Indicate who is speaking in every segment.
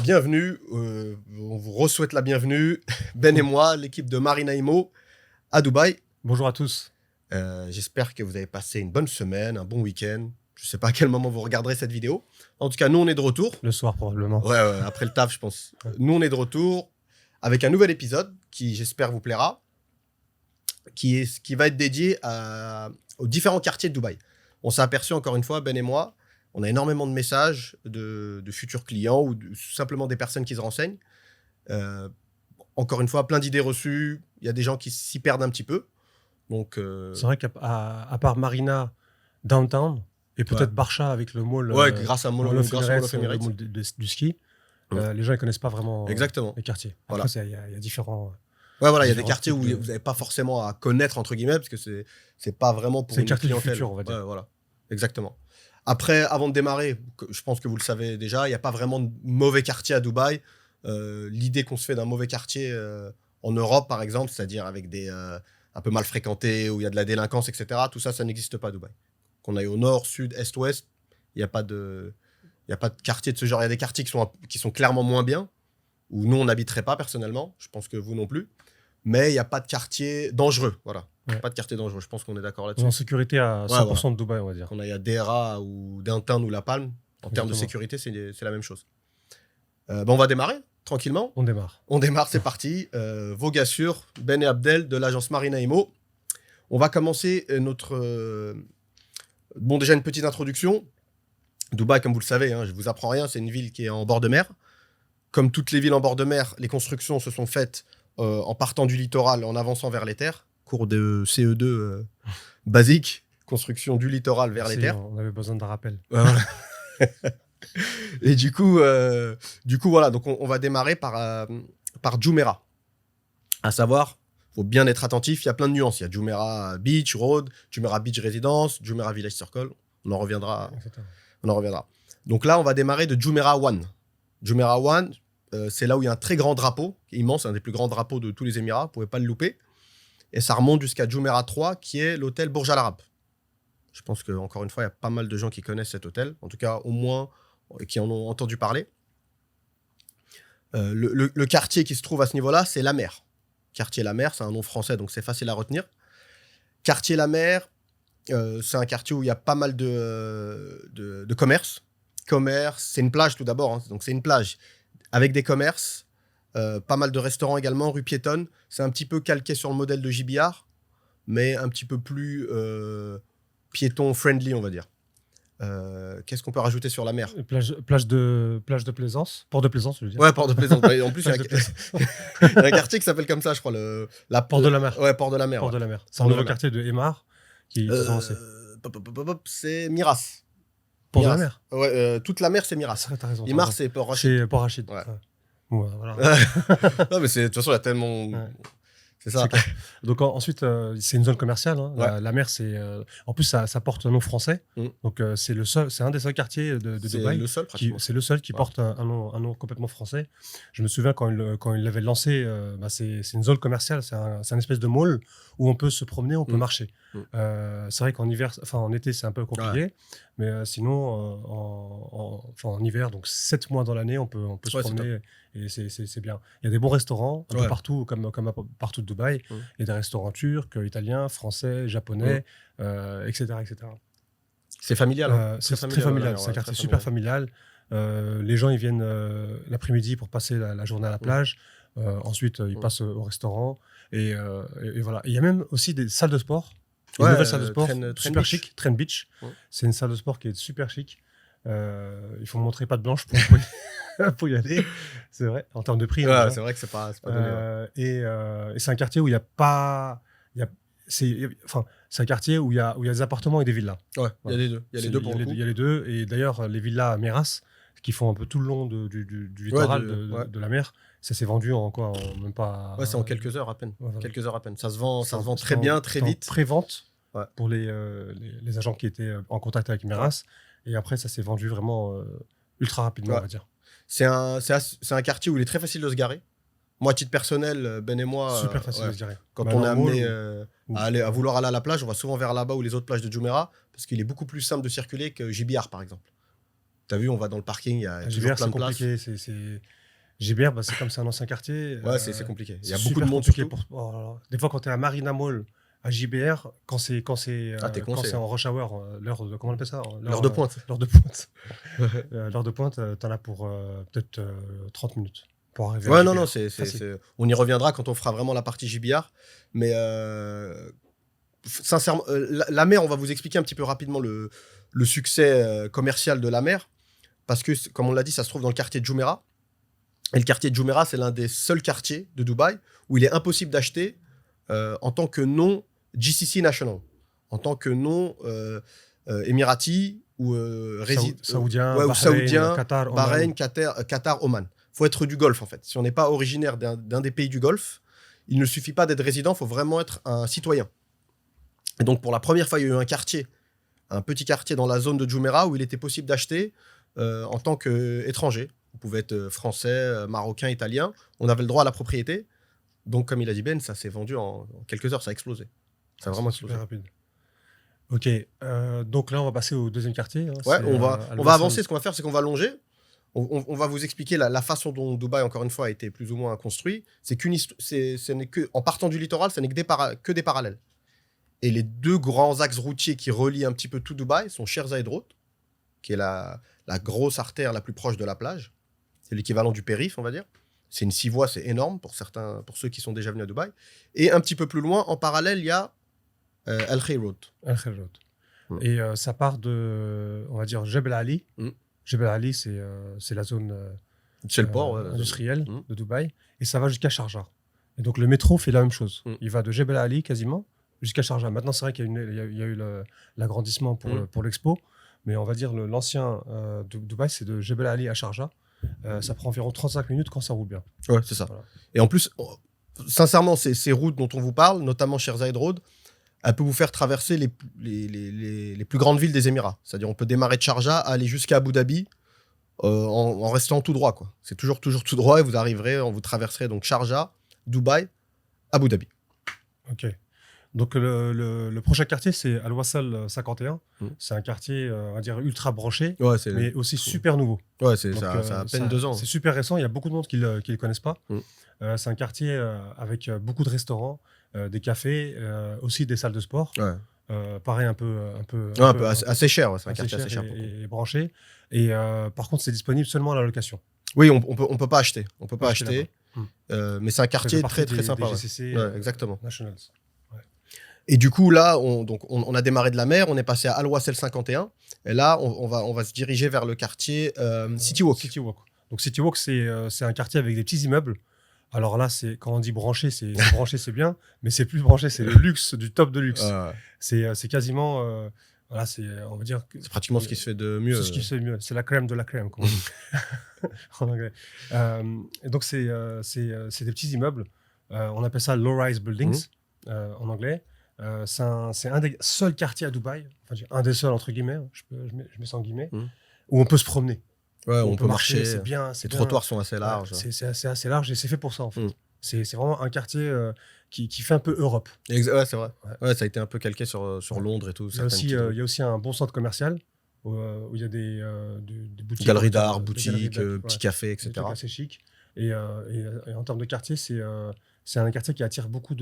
Speaker 1: bienvenue, on vous re-souhaite la bienvenue, Ben et moi, l'équipe de Marina Imo à Dubaï.
Speaker 2: Bonjour à tous.
Speaker 1: J'espère que vous avez passé une bonne semaine, un bon week-end. Je ne sais pas à quel moment vous regarderez cette vidéo. En tout cas, nous, on est de retour.
Speaker 2: Le soir, probablement.
Speaker 1: Ouais, après le taf, je pense.
Speaker 2: Ouais.
Speaker 1: Nous, on est de retour avec un nouvel épisode qui, j'espère, vous plaira, qui va être dédié aux différents quartiers de Dubaï. On s'est aperçu, encore une fois, Ben et moi, on a énormément de messages de futurs clients ou simplement des personnes qui se renseignent. Encore une fois, plein d'idées reçues. Il y a des gens qui s'y perdent un petit peu. Donc,
Speaker 2: C'est vrai qu'à part Marina, Downtown, et peut-être Barcha avec le mall.
Speaker 1: Grâce à Mall
Speaker 2: of
Speaker 1: of
Speaker 2: Emirates,
Speaker 1: Emirates.
Speaker 2: le mall du ski, les gens ne connaissent pas vraiment
Speaker 1: Exactement.
Speaker 2: les quartiers.
Speaker 1: Voilà.
Speaker 2: Après, il y a différents.
Speaker 1: Ouais, voilà, il y a des
Speaker 2: différents
Speaker 1: quartiers où
Speaker 2: types
Speaker 1: vous n'avez pas forcément à connaître, entre guillemets, parce que c'est pas vraiment pour
Speaker 2: C'est
Speaker 1: une
Speaker 2: les quartiers du
Speaker 1: clientèle.
Speaker 2: futur, on va dire.
Speaker 1: Ouais, voilà, exactement. Après, avant de démarrer, je pense que vous le savez déjà, il n'y a pas vraiment de mauvais quartier à Dubaï. L'idée qu'on se fait d'un mauvais quartier en Europe, par exemple, c'est-à-dire avec des un peu mal fréquentés, où il y a de la délinquance, etc., tout ça, ça n'existe pas à Dubaï. Qu'on aille au nord, sud, est, ouest, il n'y a pas de quartier de ce genre. Il y a des quartiers qui sont clairement moins bien, où nous, on n'habiterait pas personnellement. Je pense que vous non plus. Mais il n'y a pas de quartier dangereux, voilà.
Speaker 2: Ouais.
Speaker 1: Pas de quartier dangereux, je pense qu'on est d'accord
Speaker 2: On est
Speaker 1: là-dessus.
Speaker 2: en sécurité à 100%
Speaker 1: voilà.
Speaker 2: de Dubaï, on va dire.
Speaker 1: Qu'on aille à Dera ou Downtown ou La Palme, en termes de
Speaker 2: Exactement.
Speaker 1: sécurité, c'est la même chose. On va démarrer, tranquillement.
Speaker 2: On démarre.
Speaker 1: On démarre, c'est parti. Vos gars sûrs, Ben et Abdel de l'agence Marina Imo. On va commencer notre... déjà une petite introduction. Dubaï, comme vous le savez, je ne vous apprends rien, c'est une ville qui est en bord de mer. Comme toutes les villes en bord de mer, les constructions se sont faites en partant du littoral, en avançant vers les terres. Cours de CE2 basique, construction du littoral vers les terres.
Speaker 2: On avait besoin d'un rappel.
Speaker 1: Voilà. Et du coup, voilà, donc on va démarrer par Jumeirah. À savoir, il faut bien être attentif, il y a plein de nuances. Il y a Jumeirah Beach Road, Jumeirah Beach Residence, Jumeirah Village Circle. On en reviendra. Donc là, on va démarrer de Jumeirah One. Jumeirah One, c'est là où il y a un très grand drapeau, immense, un des plus grands drapeaux de tous les Émirats, vous ne pouvez pas le louper. Et ça remonte jusqu'à Jumeirah 3, qui est l'hôtel Burj Al Arab. Je pense qu'encore une fois, il y a pas mal de gens qui connaissent cet hôtel, en tout cas au moins qui en ont entendu parler. Le quartier qui se trouve à ce niveau-là, c'est La Mer. Quartier La Mer, c'est un nom français, donc c'est facile à retenir. Quartier La Mer, c'est un quartier où il y a pas mal de commerces. C'est une plage tout d'abord, donc c'est une plage avec des commerces, pas mal de restaurants également, rue piétonne. C'est un petit peu calqué sur le modèle de JBR, mais un petit peu plus piéton-friendly, on va dire. Qu'est-ce qu'on peut rajouter sur la mer ?
Speaker 2: Plage de plaisance. Port de plaisance, je veux dire.
Speaker 1: Ouais, port de plaisance. En plus, il y a un quartier qui s'appelle comme ça, je crois.
Speaker 2: Port de la mer.
Speaker 1: Ouais, Port de la mer.
Speaker 2: Port de la mer. C'est un nouveau quartier de Emar qui est avancé.
Speaker 1: C'est Miras.
Speaker 2: Port de la mer.
Speaker 1: Ouais, toute la mer, c'est Miras.
Speaker 2: C'est vrai, t'as raison.
Speaker 1: Emar, c'est Port Rachid.
Speaker 2: C'est Port Rachid.
Speaker 1: Ouais.
Speaker 2: Ouais, voilà.
Speaker 1: Non, mais de toute façon, il y a tellement...
Speaker 2: Ouais.
Speaker 1: C'est ça.
Speaker 2: Donc ensuite, c'est une zone commerciale.
Speaker 1: Ouais.
Speaker 2: La mer, c'est en plus ça porte un nom français. Donc c'est un des seuls quartiers de Dubaï. C'est le seul qui porte un nom complètement français. Je me souviens quand il l'avait lancé, c'est une zone commerciale, c'est un espèce de mall où on peut se promener, on peut marcher. C'est vrai qu'en hiver, en été, c'est un peu compliqué, mais sinon en hiver, donc 7 mois dans l'année, on peut se promener. Et c'est bien. Il y a des bons restaurants un peu partout, comme partout de Dubaï. Il y a des restaurants turcs, italiens, français, japonais, etc., etc.
Speaker 1: C'est familial.
Speaker 2: C'est très familial. C'est un quartier super familial. Les gens, ils viennent l'après-midi pour passer la journée à la plage. Ensuite, ils passent au restaurant. Et voilà. Il y a même aussi des salles de sport. Une nouvelle salle de sport super chic, Trend Beach. C'est une salle de sport qui est super chic. Il faut montrer patte blanche pour y aller, c'est vrai, en termes de prix.
Speaker 1: C'est vrai que c'est pas donné.
Speaker 2: Et c'est un quartier où il n'y a pas... c'est un quartier où il y a des appartements et des villas.
Speaker 1: Ouais, il y a les deux. Il y a les deux pour le coup.
Speaker 2: Il y a les deux. Et d'ailleurs, les villas à Meras, qui font un peu tout le long du littoral de la mer, ça s'est vendu en même pas...
Speaker 1: Ouais, c'est en quelques heures à peine.
Speaker 2: Voilà.
Speaker 1: Quelques heures à peine. Ça se vend très bien, très vite.
Speaker 2: Pré-vente pour les agents qui étaient en contact avec Meras. Et après, ça s'est vendu vraiment ultra rapidement, on va dire.
Speaker 1: C'est un quartier où il est très facile de se garer. Moi, à titre personnel, Ben et moi...
Speaker 2: Super facile de se garer.
Speaker 1: Quand on est amené à vouloir aller à la plage, on va souvent vers là-bas ou les autres plages de Jumeirah, parce qu'il est beaucoup plus simple de circuler que JBR, par exemple. T'as vu, on va dans le parking, il y a toujours plein de places.
Speaker 2: C'est compliqué. GBR, c'est comme c'est un ancien quartier.
Speaker 1: Ouais, c'est compliqué. Il y a beaucoup de monde surtout.
Speaker 2: Des fois, quand tu es à Marina Mall, à JBR, quand c'est en rush hour, l'heure de... Comment on appelle ça?
Speaker 1: L'heure de pointe.
Speaker 2: L'heure de pointe. L'heure de pointe, t'en as pour peut-être 30 minutes pour arriver à
Speaker 1: JBR. On y reviendra quand on fera vraiment la partie JBR. Mais sincèrement, la mer, on va vous expliquer un petit peu rapidement le succès commercial de la mer. Parce que, comme on l'a dit, ça se trouve dans le quartier de Jumeirah. Et le quartier de Jumeirah, c'est l'un des seuls quartiers de Dubaï où il est impossible d'acheter en tant que non GCC national, en tant que non émirati ou
Speaker 2: saoudien,
Speaker 1: ou saoudien, Bahreïn, Qatar, Oman. Il faut être du Golfe, en fait. Si on n'est pas originaire d'un des pays du Golfe, il ne suffit pas d'être résident, il faut vraiment être un citoyen. Et donc, pour la première fois, il y a eu un petit quartier dans la zone de Jumeirah où il était possible d'acheter en tant qu'étranger. Vous pouvez être français, marocain, italien. On avait le droit à la propriété. Donc, comme il a dit Ben, ça s'est vendu en quelques heures, ça a explosé. Ça a vraiment explosé.
Speaker 2: Super rapide. Ok, donc là, on va passer au deuxième quartier.
Speaker 1: Ouais, on va avancer. Ce qu'on va faire, c'est qu'on va longer. On va vous expliquer la façon dont Dubaï, encore une fois, a été plus ou moins construit. En partant du littoral, ce n'est que des parallèles. Et les deux grands axes routiers qui relient un petit peu tout Dubaï sont Sheikh Zayed Road, qui est la grosse artère la plus proche de la plage. C'est l'équivalent du périph', on va dire. C'est une 6 voies, c'est énorme pour ceux qui sont déjà venus à Dubaï. Et un petit peu plus loin, en parallèle, il y a Al Khair Road.
Speaker 2: Al Khair Road. Et ça part de, on va dire, Jebel Ali. Jebel Ali, c'est la zone
Speaker 1: c'est le port
Speaker 2: industrielle de Dubaï. Et ça va jusqu'à Sharjah. Et donc, le métro fait la même chose. Il va de Jebel Ali, quasiment, jusqu'à Sharjah. Maintenant, c'est vrai qu'il y a eu l'agrandissement pour l'Expo. Mais on va dire l'ancien de Dubaï, c'est de Jebel Ali à Sharjah. Ça prend environ 35 minutes quand ça roule bien.
Speaker 1: Ouais, c'est ça. Voilà. Et en plus, sincèrement, ces routes dont on vous parle, notamment Sheikh Zayed Road, elle peut vous faire traverser les plus grandes villes des Émirats. C'est-à-dire, on peut démarrer de Sharjah, aller jusqu'à Abu Dhabi en restant tout droit, quoi. C'est toujours tout droit et vous traverserez donc Sharjah, Dubaï, Abu Dhabi.
Speaker 2: Ok. Donc, le prochain quartier, c'est Al Wasl 51. C'est un quartier, on va dire, ultra branché, mais aussi super nouveau.
Speaker 1: Ouais, ça a à peine 2 ans.
Speaker 2: C'est super récent. Il y a beaucoup de monde qui ne le connaissent pas. C'est un quartier avec beaucoup de restaurants, des cafés, aussi des salles de sport. Ouais. Pareil, un peu
Speaker 1: assez cher. Ouais, c'est un quartier assez cher.
Speaker 2: Et branché. Et par contre, c'est disponible seulement à la location.
Speaker 1: Oui, on peut pas acheter. On peut pas acheter. Mais c'est un quartier très, très sympa.
Speaker 2: Des GCC,
Speaker 1: exactement.
Speaker 2: Nationals.
Speaker 1: Et du coup, là, on a démarré de la mer, on est passé à Al Wasl 51, et là, on va se diriger vers le quartier City Walk.
Speaker 2: Donc, City Walk, c'est un quartier avec des petits immeubles. Alors là, quand on dit branché, c'est bien, mais c'est plus branché, c'est le luxe, du top de luxe. C'est quasiment, on va dire...
Speaker 1: C'est pratiquement ce qui se fait de mieux.
Speaker 2: C'est ce qui se fait de mieux, c'est la crème de la crème, comme on dit en anglais. Et donc, c'est des petits immeubles, on appelle ça low-rise buildings en anglais. C'est un des seuls quartiers à Dubaï, enfin un des seuls entre guillemets, je mets ça en guillemets, où on peut se promener.
Speaker 1: Ouais, on peut marcher.
Speaker 2: C'est bien.
Speaker 1: Les trottoirs sont assez larges.
Speaker 2: C'est assez large et c'est fait pour ça en fait. C'est vraiment un quartier qui fait un peu Europe.
Speaker 1: Ouais, c'est vrai. Ouais, ça a été un peu calqué sur Londres et tout.
Speaker 2: Il y a aussi un bon centre commercial où il y a des boutiques.
Speaker 1: Galeries d'art, boutiques, petits cafés, etc.
Speaker 2: C'est assez chic. Et en termes de quartier, c'est un quartier qui attire beaucoup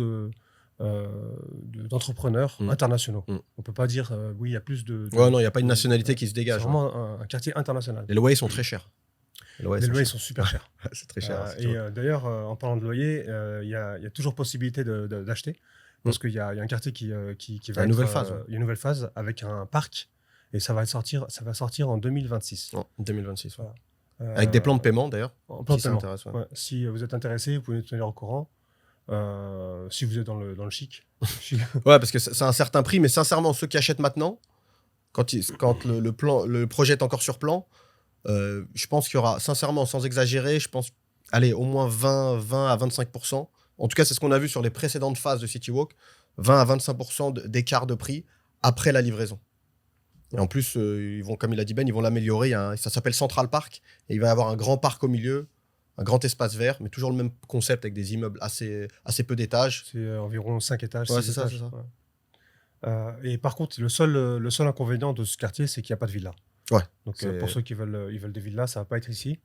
Speaker 2: d'entrepreneurs internationaux. On peut pas dire oui, il y a plus de
Speaker 1: non, il n'y a pas une nationalité qui se dégage.
Speaker 2: C'est vraiment un quartier international.
Speaker 1: Les loyers sont très chers.
Speaker 2: Les loyers sont super chers.
Speaker 1: C'est très cher.
Speaker 2: D'ailleurs, en parlant de loyer, il y a toujours possibilité d'acheter parce qu'il y a un quartier qui va
Speaker 1: il y a une nouvelle phase.
Speaker 2: Il y a une nouvelle phase avec un parc et ça va sortir en 2026.
Speaker 1: En 2026. Voilà. Avec des plans de paiement d'ailleurs.
Speaker 2: Plan de paiement. Ouais. Si vous êtes intéressé, vous pouvez nous tenir au courant. Si vous êtes dans le chic.
Speaker 1: Ouais, parce que c'est un certain prix, mais sincèrement, ceux qui achètent maintenant, quand le projet est encore sur plan, je pense qu'il y aura, sincèrement, sans exagérer, je pense, au moins 20 à 25%. En tout cas, c'est ce qu'on a vu sur les précédentes phases de City Walk, 20 à 25% d'écart de prix après la livraison. Et en plus, comme il a dit Ben, ils vont l'améliorer. Ça s'appelle Central Park, et il va y avoir un grand parc au milieu, un grand espace vert, mais toujours le même concept avec des immeubles assez peu d'étages.
Speaker 2: C'est environ 5 étages.
Speaker 1: Ouais, c'est ça.
Speaker 2: Ouais. Et par contre, le seul inconvénient de ce quartier, c'est qu'il n'y a pas de villa.
Speaker 1: Ouais.
Speaker 2: Donc pour ceux qui veulent des villas, ça va pas être ici.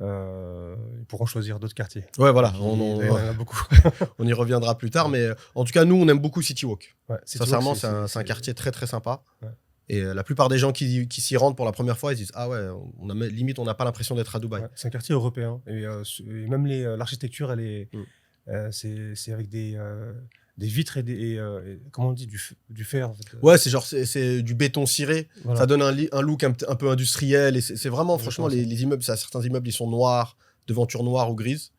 Speaker 2: Ils pourront choisir d'autres quartiers.
Speaker 1: Ouais, voilà.
Speaker 2: Il y en a beaucoup.
Speaker 1: On y reviendra plus tard, mais en tout cas, nous, on aime beaucoup City Walk.
Speaker 2: Ouais,
Speaker 1: sincèrement, c'est un quartier très très sympa.
Speaker 2: Ouais.
Speaker 1: Et la plupart des gens qui s'y rendent pour la première fois, ils disent ah ouais, limite, on n'a pas l'impression d'être à Dubaï.
Speaker 2: Ouais, c'est un quartier européen. Et même l'architecture, elle est, c'est avec des vitres et comment on dit, du fer. En fait.
Speaker 1: Ouais, c'est du béton ciré. Voilà. Ça donne un look un peu industriel. Et c'est vraiment, franchement, les immeubles, certains immeubles, ils sont noirs, devanture noire ou grise.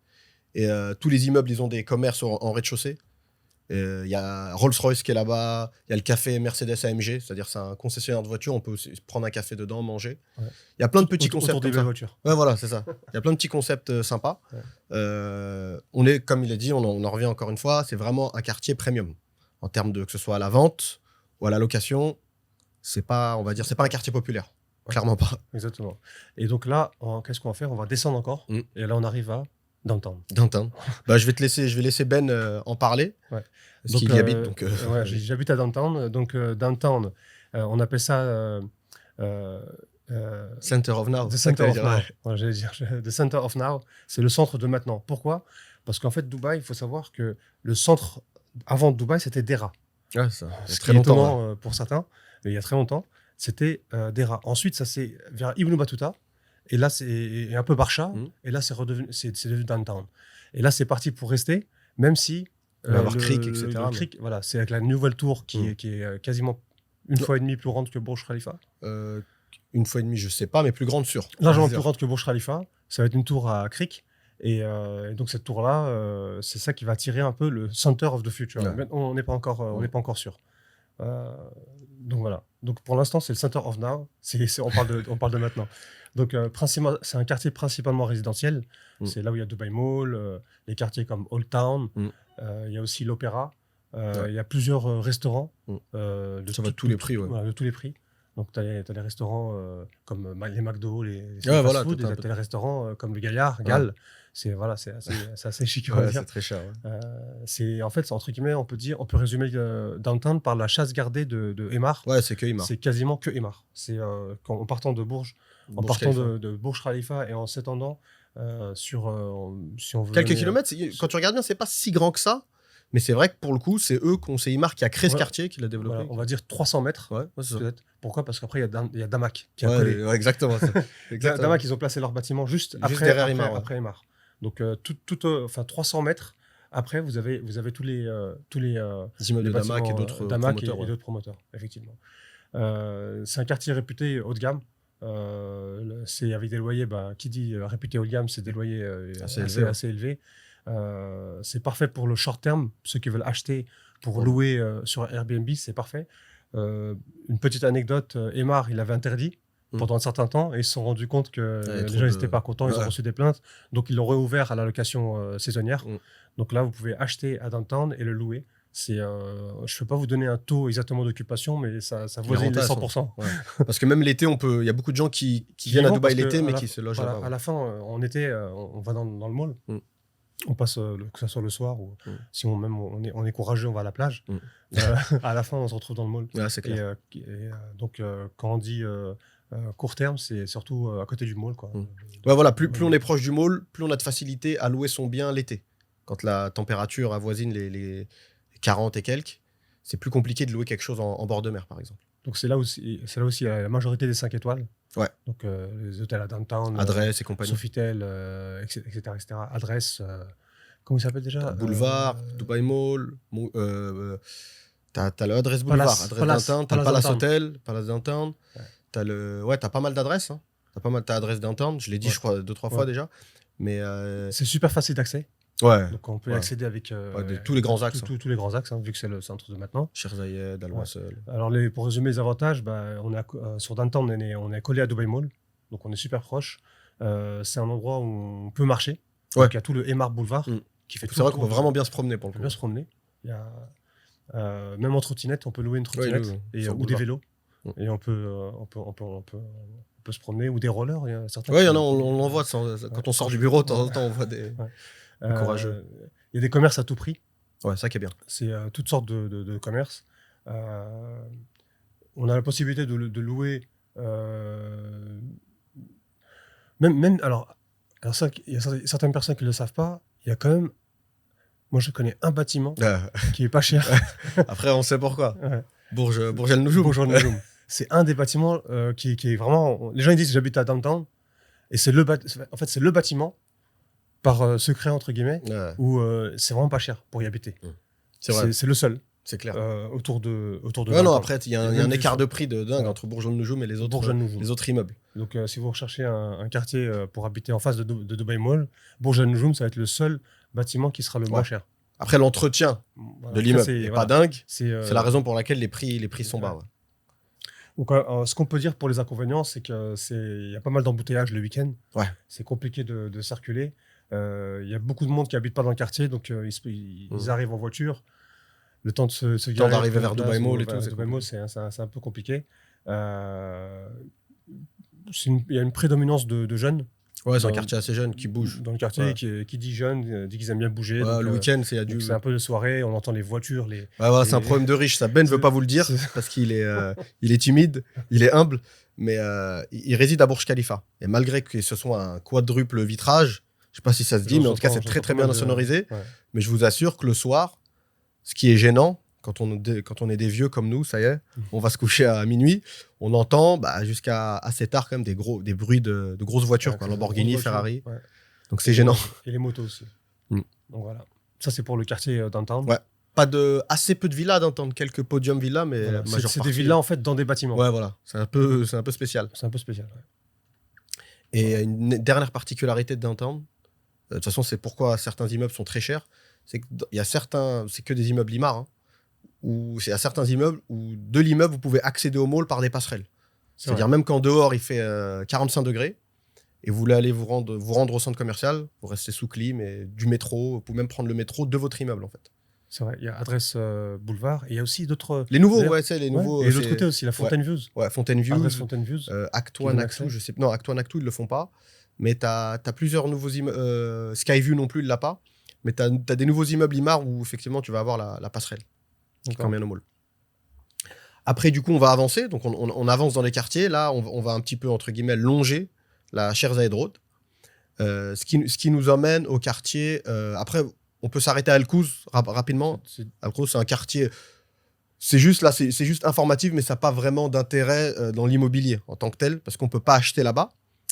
Speaker 1: Et tous les immeubles, ils ont des commerces en rez-de-chaussée. Il y a Rolls-Royce qui est là-bas. Il y a le café Mercedes AMG, c'est-à-dire c'est un concessionnaire de voitures. On peut aussi prendre un café dedans, manger. Ouais. Il y a plein de petits concepts
Speaker 2: autour des belles voitures.
Speaker 1: Ouais, voilà, c'est ça. Il y a plein de petits concepts sympas. Ouais. On est, comme il a dit, on en revient encore une fois, c'est vraiment un quartier premium. En termes de que ce soit à la vente ou à la location, c'est pas, on va dire, c'est pas un quartier populaire. Ouais. Clairement pas.
Speaker 2: Exactement. Et donc là, qu'est-ce qu'on va faire? On va descendre encore. Et là, on arrive à Downtown.
Speaker 1: Bah, je vais laisser Ben en parler.
Speaker 2: Ouais.
Speaker 1: Parce qu'il y habite. Donc,
Speaker 2: ouais, j'habite à Downtown. Donc, Downtown, on appelle ça.
Speaker 1: Center of Now.
Speaker 2: The Center of Now. Ouais, j'allais dire The Center of Now. C'est le centre de maintenant. Pourquoi? Parce qu'en fait, Dubaï, il faut savoir que le centre avant Dubaï, c'était Dera.
Speaker 1: Ouais, ça.
Speaker 2: Ce qui est étonnant pour certains, mais il y a très longtemps, c'était Dera. Ensuite, ça c'est vers Ibn Battuta. Et là, c'est un peu Barcha. Et là, c'est devenu Downtown. Et là, c'est parti pour rester, même si.
Speaker 1: Creek, etc.
Speaker 2: Le Creek, voilà, c'est avec la nouvelle tour qui est quasiment une fois et demie plus grande que Burj Khalifa.
Speaker 1: Une fois et demie, je sais pas, mais plus grande, sûr.
Speaker 2: Largement plus grande que Burj Khalifa. Ça va être une tour à Creek. Et donc, cette tour-là, c'est ça qui va attirer un peu le Center of the Future. Ouais. Mais on n'est pas encore sûr. Donc, voilà. Donc, pour l'instant, c'est le Center of Now. On parle de maintenant. Donc, c'est un quartier principalement résidentiel. C'est là où il y a Dubai Mall, les quartiers comme Old Town. Il y a aussi l'Opéra. Il y a plusieurs restaurants.
Speaker 1: De tous les prix.
Speaker 2: Voilà, de tous les prix. Donc, tu as les restaurants comme les McDo, les
Speaker 1: fast-food.
Speaker 2: Tu as les restaurants comme le Gaillard, Gall. C'est assez chic.
Speaker 1: C'est très cher.
Speaker 2: En fait, entre guillemets, on peut résumer Downtown par la chasse gardée de Emaar.
Speaker 1: Ouais, c'est que Emaar.
Speaker 2: C'est quasiment que Emaar. C'est en partant de Bourges, de Burj Khalifa et en s'étendant si on veut
Speaker 1: quelques kilomètres. Quand tu regardes bien, c'est pas si grand que ça. Mais c'est vrai que pour le coup, c'est Emaar qui a créé ce quartier, qui l'a développé.
Speaker 2: Voilà, on va dire 300 mètres.
Speaker 1: Ouais, peut-être.
Speaker 2: Pourquoi? Parce qu'après, il y a Damac qui a collé.
Speaker 1: Ouais, exactement.
Speaker 2: Damac, ils ont placé leur bâtiment juste derrière Emaar. Après Emaar. Donc, 300 mètres. Après, vous avez tous les
Speaker 1: immeubles de Damac et d'autres promoteurs.
Speaker 2: Et d'autres promoteurs, effectivement. C'est un quartier réputé haut de gamme. C'est avec des loyers, qui dit réputé haut de gamme, c'est des loyers assez élevés. C'est parfait pour le short terme, ceux qui veulent acheter pour louer sur Airbnb, c'est parfait. Une petite anecdote, Emaar, il avait interdit pendant un certain temps et ils se sont rendus compte que les gens n'étaient pas contents, ils ont reçu des plaintes, donc ils l'ont réouvert à la location saisonnière. Donc là, vous pouvez acheter à Downtown et le louer. Je ne peux pas vous donner un taux exactement d'occupation, mais ça voisine les 100%.
Speaker 1: Ouais. Parce que même l'été, il y a beaucoup de gens qui viennent à Dubaï l'été, mais qui se logent là-bas.
Speaker 2: À la fin, en été, on va dans le mall. On passe, que ce soit le soir ou si on est courageux, on va à la plage. À la fin, on se retrouve dans le mall.
Speaker 1: Ouais, c'est clair.
Speaker 2: Donc, quand on dit court terme, c'est surtout à côté du mall.
Speaker 1: Ouais, voilà, plus on est proche du mall, plus on a de facilité à louer son bien l'été. Quand la température avoisine les 40 et quelques, c'est plus compliqué de louer quelque chose en bord de mer, par exemple.
Speaker 2: Donc, c'est là aussi la majorité des 5 étoiles.
Speaker 1: Ouais.
Speaker 2: Donc, les hôtels à Downtown,
Speaker 1: Adresse et compagnie.
Speaker 2: Sofitel, etc. Adresse, comment il s'appelle déjà?
Speaker 1: Boulevard, Dubai Mall, t'as l'adresse Boulevard, Adresse Downtown, t'as le Palace Hotel, Palace Downtown. Ouais. T'as pas mal d'adresses. Hein. T'as Adresse Downtown, je l'ai dit, je crois, 2-3 fois déjà. Mais
Speaker 2: c'est super facile d'accès.
Speaker 1: Ouais.
Speaker 2: Donc, on peut y accéder avec
Speaker 1: tous les grands axes.
Speaker 2: Tous les grands axes, vu que c'est le centre de maintenant.
Speaker 1: Sheikh Zayed, Al-Wasl.
Speaker 2: Alors, pour résumer les avantages, sur Downtown, on est collé à Dubai Mall. Donc, on est super proche. C'est un endroit où on peut marcher.
Speaker 1: Ouais.
Speaker 2: Donc, il y a tout le Emaar Boulevard qui fait tout.
Speaker 1: C'est vrai qu'on peut vraiment bien se promener pour le coup.
Speaker 2: Bien se promener. Il y a, même en trottinette, on peut louer une trottinette ou des vélos. Et on peut se promener, ou des rollers. Il y a certains.
Speaker 1: Oui, il y en a, on l'en voit quand on sort du bureau, de temps en temps, on voit des courageux.
Speaker 2: Il y a des commerces à tout prix.
Speaker 1: Ouais, ça qui est bien.
Speaker 2: C'est toutes sortes de commerces. On a la possibilité de louer Alors ça, il y a certaines personnes qui ne le savent pas, il y a quand même, moi je connais un bâtiment qui est pas cher.
Speaker 1: Après, on sait pourquoi.
Speaker 2: Ouais.
Speaker 1: Bourges El Noujoum.
Speaker 2: Bourges El Noujoum. C'est un des bâtiments qui est vraiment... Les gens ils disent que j'habite à downtown, et c'est en fait, c'est le bâtiment par secret, entre guillemets, où c'est vraiment pas cher pour y habiter. C'est le seul.
Speaker 1: C'est clair.
Speaker 2: Autour de
Speaker 1: non, après, il y a un écart de prix de dingue entre Bourges El Noujoum et les autres immeubles.
Speaker 2: Donc, si vous recherchez un quartier pour habiter en face de Dubai Mall, Bourges El Noujoum, ça va être le seul bâtiment qui sera le moins cher.
Speaker 1: Après, l'entretien de l'immeuble n'est pas dingue. C'est la raison pour laquelle les prix sont bas.
Speaker 2: Donc, ce qu'on peut dire pour les inconvénients, c'est qu'il y a pas mal d'embouteillages le week-end. C'est compliqué de circuler. Il y a beaucoup de monde qui n'habite pas dans le quartier, donc ils arrivent en voiture. Le temps de se
Speaker 1: garer, d'arriver vers Dubai Mall et tout.
Speaker 2: Dubai Mall, c'est un peu compliqué. Il y a une prédominance de jeunes.
Speaker 1: Ouais, c'est un quartier assez jeune qui bouge.
Speaker 2: Dans le quartier, qui dit jeune, dit qu'ils aiment bien bouger. Donc,
Speaker 1: le week-end, c'est
Speaker 2: un peu de soirée, on entend les voitures.
Speaker 1: C'est un problème de riche. Ça, Ben ne veut pas vous le dire parce qu'il est timide, il est humble, mais il réside à Burj Khalifa. Et malgré que ce soit un quadruple vitrage, je ne sais pas si ça se dit, mais en tout cas, c'est très très bien sonorisé. Mais je vous assure que le soir, ce qui est gênant, quand on est des vieux comme nous, ça y est, on va se coucher à minuit, on entend jusqu'à assez tard quand même des bruits de grosses voitures, Lamborghini, Ferrari. Ouais. Donc c'est gênant.
Speaker 2: Et les motos aussi. Donc voilà. Ça, c'est pour le quartier downtown.
Speaker 1: Ouais. Assez peu de villas downtown, quelques podium villas, mais
Speaker 2: voilà. C'est des villas en fait dans des bâtiments.
Speaker 1: Ouais, voilà. C'est un peu spécial.
Speaker 2: C'est un peu spécial. Ouais.
Speaker 1: Et une dernière particularité de downtown, de toute façon, c'est pourquoi certains immeubles sont très chers. C'est que des immeubles Limar, où c'est à certains immeubles où de l'immeuble vous pouvez accéder au mall par des passerelles. C'est-à-dire même quand dehors il fait 45 degrés et vous voulez aller vous rendre au centre commercial, vous restez sous clim et du métro, vous pouvez même prendre le métro de votre immeuble en fait.
Speaker 2: C'est vrai, il y a Adresse Boulevard et il y a aussi d'autres.
Speaker 1: Les nouveaux, c'est les nouveaux.
Speaker 2: Et de l'autre côté aussi, la Fontaine Views.
Speaker 1: Ouais, Fontaine Views.
Speaker 2: Adresse Fontaine Views.
Speaker 1: Act One, Act Two, je sais. Non, Act One, Act Two, ils le font pas. Mais t'as plusieurs nouveaux immeubles. Skyview non plus, il l'a pas. Mais t'as des nouveaux immeubles Limar où effectivement tu vas avoir la passerelle qui t'emmène au mall. Après, du coup, on va avancer. Donc, on avance dans les quartiers. Là, on va un petit peu, entre guillemets, longer la Sherzayed Road. Ce qui nous emmène au quartier. Après, on peut s'arrêter à Al-Quouz rapidement. Al-Quouz, c'est un quartier. C'est juste informatif, mais ça n'a pas vraiment d'intérêt dans l'immobilier en tant que tel, parce qu'on ne peut pas acheter là-bas.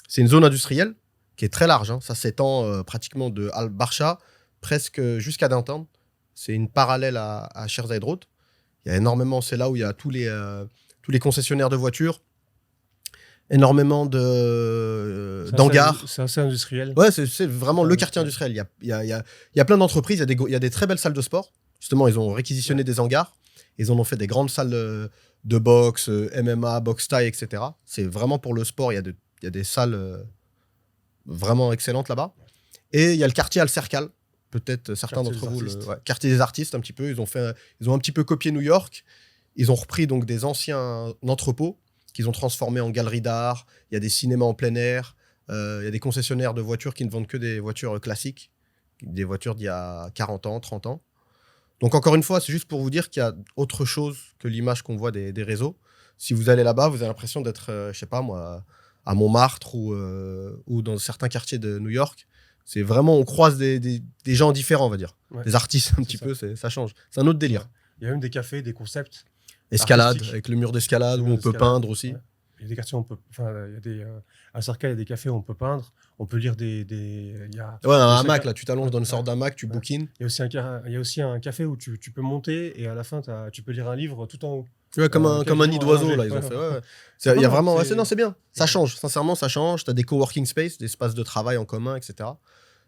Speaker 1: C'est une zone industrielle qui est très large. Ça s'étend pratiquement de Al-Barsha presque jusqu'à Downtown. C'est une parallèle à Sherzayed Road. Il y a énormément, c'est là où il y a tous les concessionnaires de voitures, énormément d'hangars.
Speaker 2: C'est assez industriel.
Speaker 1: Ouais, c'est vraiment le quartier industriel. Il y a plein d'entreprises, il y a des très belles salles de sport. Justement, ils ont réquisitionné des hangars. Ils en ont fait des grandes salles de boxe, MMA, boxe thaï, etc. C'est vraiment pour le sport. Il y a des salles vraiment excellentes là-bas. Et il y a le quartier Al-Serkal. Peut-être certains d'entre vous, quartier des artistes, un petit peu. Ils ont un petit peu copié New York. Ils ont repris donc des anciens entrepôts qu'ils ont transformés en galeries d'art. Il y a des cinémas en plein air. Il y a des concessionnaires de voitures qui ne vendent que des voitures classiques, des voitures d'il y a 40 ans, 30 ans. Donc encore une fois, c'est juste pour vous dire qu'il y a autre chose que l'image qu'on voit des réseaux. Si vous allez là-bas, vous avez l'impression d'être, je sais pas moi, à Montmartre ou dans certains quartiers de New York. C'est vraiment, on croise des gens différents, on va dire. Ouais. Des artistes un petit peu, ça change. C'est un autre délire.
Speaker 2: Il y a même des cafés, des concepts.
Speaker 1: Escalade, avec le mur d'escalade où on peut peindre aussi.
Speaker 2: Ouais. Il y a des quartiers où à Serkal, il y a des cafés où on peut peindre. On peut lire
Speaker 1: un hamac, là, tu t'allonges dans une sorte d'hamac, tu bookines.
Speaker 2: Il y a aussi un café où tu peux monter et à la fin, tu peux lire un livre tout en haut.
Speaker 1: Ouais, comme un nid d'oiseau, là, ils ont fait. Ouais. Il y a vraiment. C'est bien. Ça change. Sincèrement, ça change. Tu as des coworking space, des espaces de travail en commun, etc.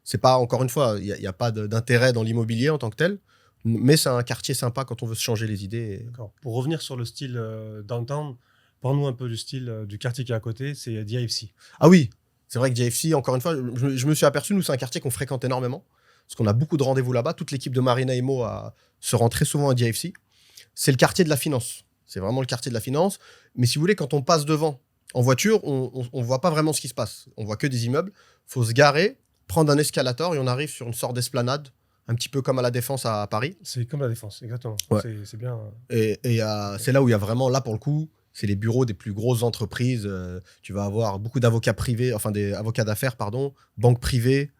Speaker 1: C'est pas, encore une fois, il n'y a pas d'intérêt dans l'immobilier en tant que tel, mais c'est un quartier sympa quand on veut se changer les idées.
Speaker 2: D'accord. Pour revenir sur le style downtown, parle-nous un peu du style du quartier qui est à côté, c'est DIFC.
Speaker 1: Ah oui, c'est vrai que DIFC, encore une fois, je me suis aperçu, nous, c'est un quartier qu'on fréquente énormément, parce qu'on a beaucoup de rendez-vous là-bas. Toute l'équipe de Marina Imo se rend très souvent à DIFC. C'est le quartier de la finance. C'est vraiment le quartier de la finance. Mais si vous voulez, quand on passe devant en voiture, on ne voit pas vraiment ce qui se passe. On voit que des immeubles. Il faut se garer, prendre un escalator et on arrive sur une sorte d'esplanade, un petit peu comme à la Défense à Paris.
Speaker 2: C'est comme la Défense, exactement.
Speaker 1: Ouais.
Speaker 2: C'est bien.
Speaker 1: Et c'est là où il y a vraiment, là pour le coup, c'est les bureaux des plus grosses entreprises. Tu vas avoir beaucoup d'avocats privés, enfin des avocats d'affaires, pardon, banques privées.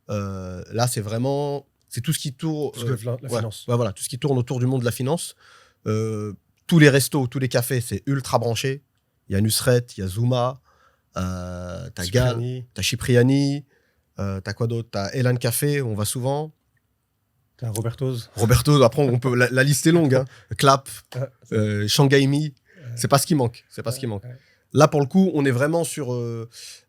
Speaker 1: Là, c'est vraiment... C'est tout ce qui tourne...
Speaker 2: Tout ce que la finance.
Speaker 1: Voilà, tout ce qui tourne autour du monde de la finance. Tous les restos, tous les cafés, c'est ultra branché. Il y a Nusret, il y a Zuma, t'as Gal, t'as Cipriani, t'as quoi d'autre? T'as Elan Café, on va souvent.
Speaker 2: T'as Roberto's.
Speaker 1: Après, on peut, la liste est longue. Hein. Clap, Shanghai Mi, c'est pas ce qui manque. C'est pas ce qui manque. Là, pour le coup, on est vraiment sur...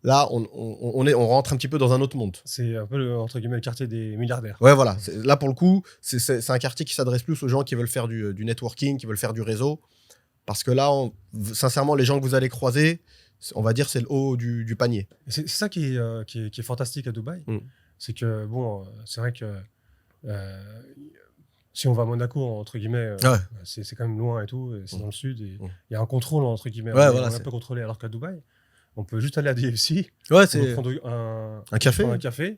Speaker 1: là, on rentre un petit peu dans un autre monde.
Speaker 2: C'est un peu, entre guillemets, le quartier des milliardaires.
Speaker 1: Ouais, voilà. Là, pour le coup, c'est un quartier qui s'adresse plus aux gens qui veulent faire du networking, qui veulent faire du réseau. Parce que là, sincèrement, les gens que vous allez croiser, on va dire c'est le haut du panier.
Speaker 2: C'est ça qui est fantastique à Dubaï. C'est que, bon, c'est vrai que si on va à Monaco, entre guillemets, c'est quand même loin et tout, et c'est dans le sud, et il y a un contrôle, entre guillemets.
Speaker 1: Ouais,
Speaker 2: on est un peu contrôlé, alors qu'à Dubaï, on peut juste aller à DFC,
Speaker 1: prendre un café.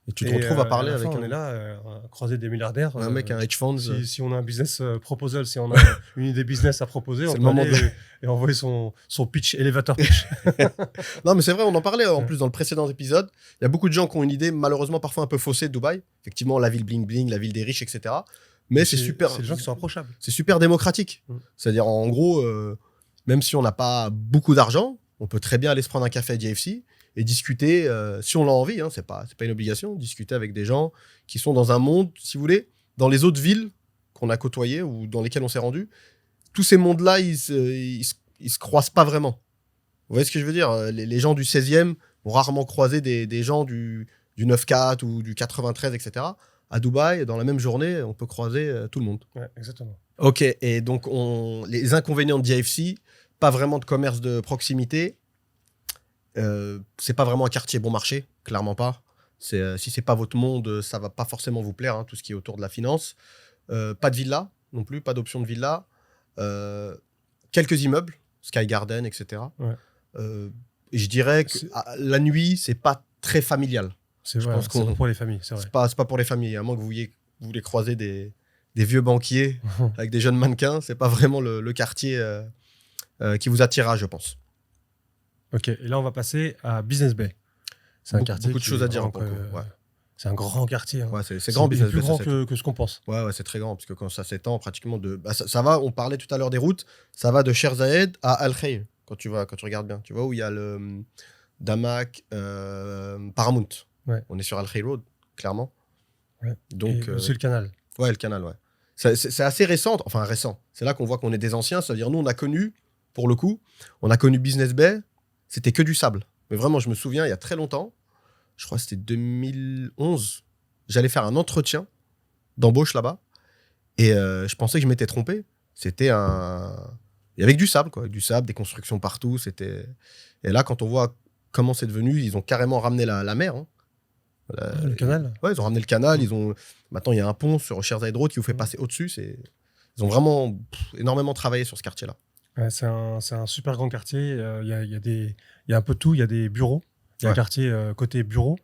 Speaker 1: Et tu te retrouves à parler avec
Speaker 2: on est là, à croiser des milliardaires.
Speaker 1: Un mec, un hedge fund.
Speaker 2: Si on a un business proposal, si on a une idée business à proposer, on peut aller et envoyer son pitch, elevator pitch.
Speaker 1: Non, mais c'est vrai, on en parlait en plus dans le précédent épisode. Il y a beaucoup de gens qui ont une idée, malheureusement, parfois un peu faussée de Dubaï. Effectivement, la ville bling-bling, la ville des riches, etc. Mais c'est super.
Speaker 2: C'est les gens qui sont approchables.
Speaker 1: C'est super démocratique. C'est-à-dire, en gros, même si on n'a pas beaucoup d'argent, on peut très bien aller se prendre un café à JFC et discuter, si on l'a envie, hein, c'est pas une obligation, discuter avec des gens qui sont dans un monde, si vous voulez, dans les autres villes qu'on a côtoyées ou dans lesquelles on s'est rendu, tous ces mondes-là, ils se croisent pas vraiment. Vous voyez ce que je veux dire? Les gens du 16e vont rarement croiser des gens du 9-4 ou du 93, etc. À Dubaï, dans la même journée, on peut croiser tout le monde.
Speaker 2: Ouais, exactement.
Speaker 1: Ok, et donc les inconvénients de JFC, pas vraiment de commerce de proximité. C'est pas vraiment un quartier bon marché, clairement pas. Si c'est pas votre monde, ça va pas forcément vous plaire, hein, tout ce qui est autour de la finance. Pas de villa non plus, pas d'option de villa. Quelques immeubles, Sky Garden, etc.
Speaker 2: Ouais.
Speaker 1: Et je dirais que la nuit, c'est pas très familial.
Speaker 2: C'est vrai, c'est pas pour les familles, c'est vrai.
Speaker 1: C'est pas pour les familles, à moins que vous voulez croiser des vieux banquiers avec des jeunes mannequins, c'est pas vraiment le quartier qui vous attirera, je pense.
Speaker 2: Ok, et là on va passer à Business Bay. C'est un quartier.
Speaker 1: Beaucoup de choses à dire encore.
Speaker 2: C'est un grand quartier. Hein.
Speaker 1: Ouais, c'est grand Business Bay.
Speaker 2: C'est plus grand que ce qu'on pense.
Speaker 1: Ouais, c'est très grand, parce que quand ça s'étend pratiquement de. Bah, ça va, on parlait tout à l'heure des routes, ça va de Sheikh Zayed à Al Khair, quand tu regardes bien. Tu vois où il y a le Damac, Paramount.
Speaker 2: Ouais.
Speaker 1: On est sur Al Khair Road, clairement.
Speaker 2: Ouais. Donc, c'est le canal.
Speaker 1: Ouais, le canal, ouais. C'est assez récent, enfin récent. C'est là qu'on voit qu'on est des anciens, c'est-à-dire nous, on a connu, pour le coup, Business Bay. C'était que du sable. Mais vraiment, je me souviens, il y a très longtemps, je crois que c'était 2011, j'allais faire un entretien d'embauche là-bas. Et je pensais que je m'étais trompé. C'était Et avec du sable, quoi. Avec du sable, des constructions partout. Et là, quand on voit comment c'est devenu, ils ont carrément ramené la mer. Hein.
Speaker 2: Le canal.
Speaker 1: Ouais, ils ont ramené le canal. Maintenant, il y a un pont sur Sheikh Zayed Road qui vous fait passer au-dessus. Ils ont vraiment énormément travaillé sur ce quartier-là.
Speaker 2: Ouais, c'est un super grand quartier. Il y a un peu de tout. Il y a des bureaux. Il y a un quartier côté bureau.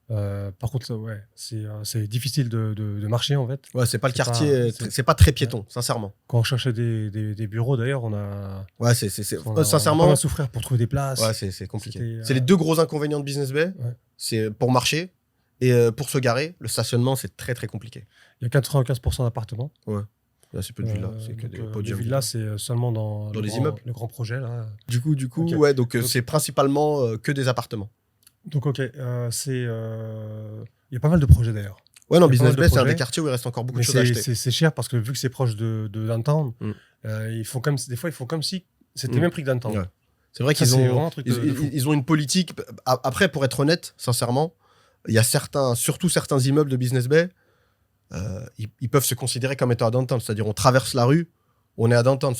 Speaker 2: Par contre, ouais, c'est difficile de marcher en fait.
Speaker 1: Ouais, c'est pas le quartier, c'est pas très piéton, sincèrement.
Speaker 2: Quand on cherchait des bureaux d'ailleurs, on a.
Speaker 1: Ouais, sincèrement.
Speaker 2: On va souffrir pour trouver des places.
Speaker 1: Ouais, c'est compliqué. C'est les deux gros inconvénients de Business Bay. Ouais. C'est pour marcher et pour se garer, le stationnement, c'est très très compliqué.
Speaker 2: Il y a 95% d'appartements.
Speaker 1: Ouais. Là, c'est peu de villas. C'est que des podiums.
Speaker 2: Les villas, c'est seulement dans
Speaker 1: les immeubles.
Speaker 2: Le grand projet là.
Speaker 1: Du coup, okay. Ouais, donc c'est principalement que des appartements.
Speaker 2: Donc ok, il y a pas mal de projets d'ailleurs.
Speaker 1: Ouais, non, Business Bay, c'est un des quartiers où il reste encore beaucoup de choses à acheter.
Speaker 2: C'est cher parce que vu que c'est proche de downtown, des fois ils font comme si c'était même prix que downtown. Ouais.
Speaker 1: C'est vrai qu'ils ont une politique. Après, pour être honnête, sincèrement, il y a surtout certains immeubles de Business Bay, ils peuvent se considérer comme étant à downtown. C'est-à-dire, on traverse la rue, on est à downtown.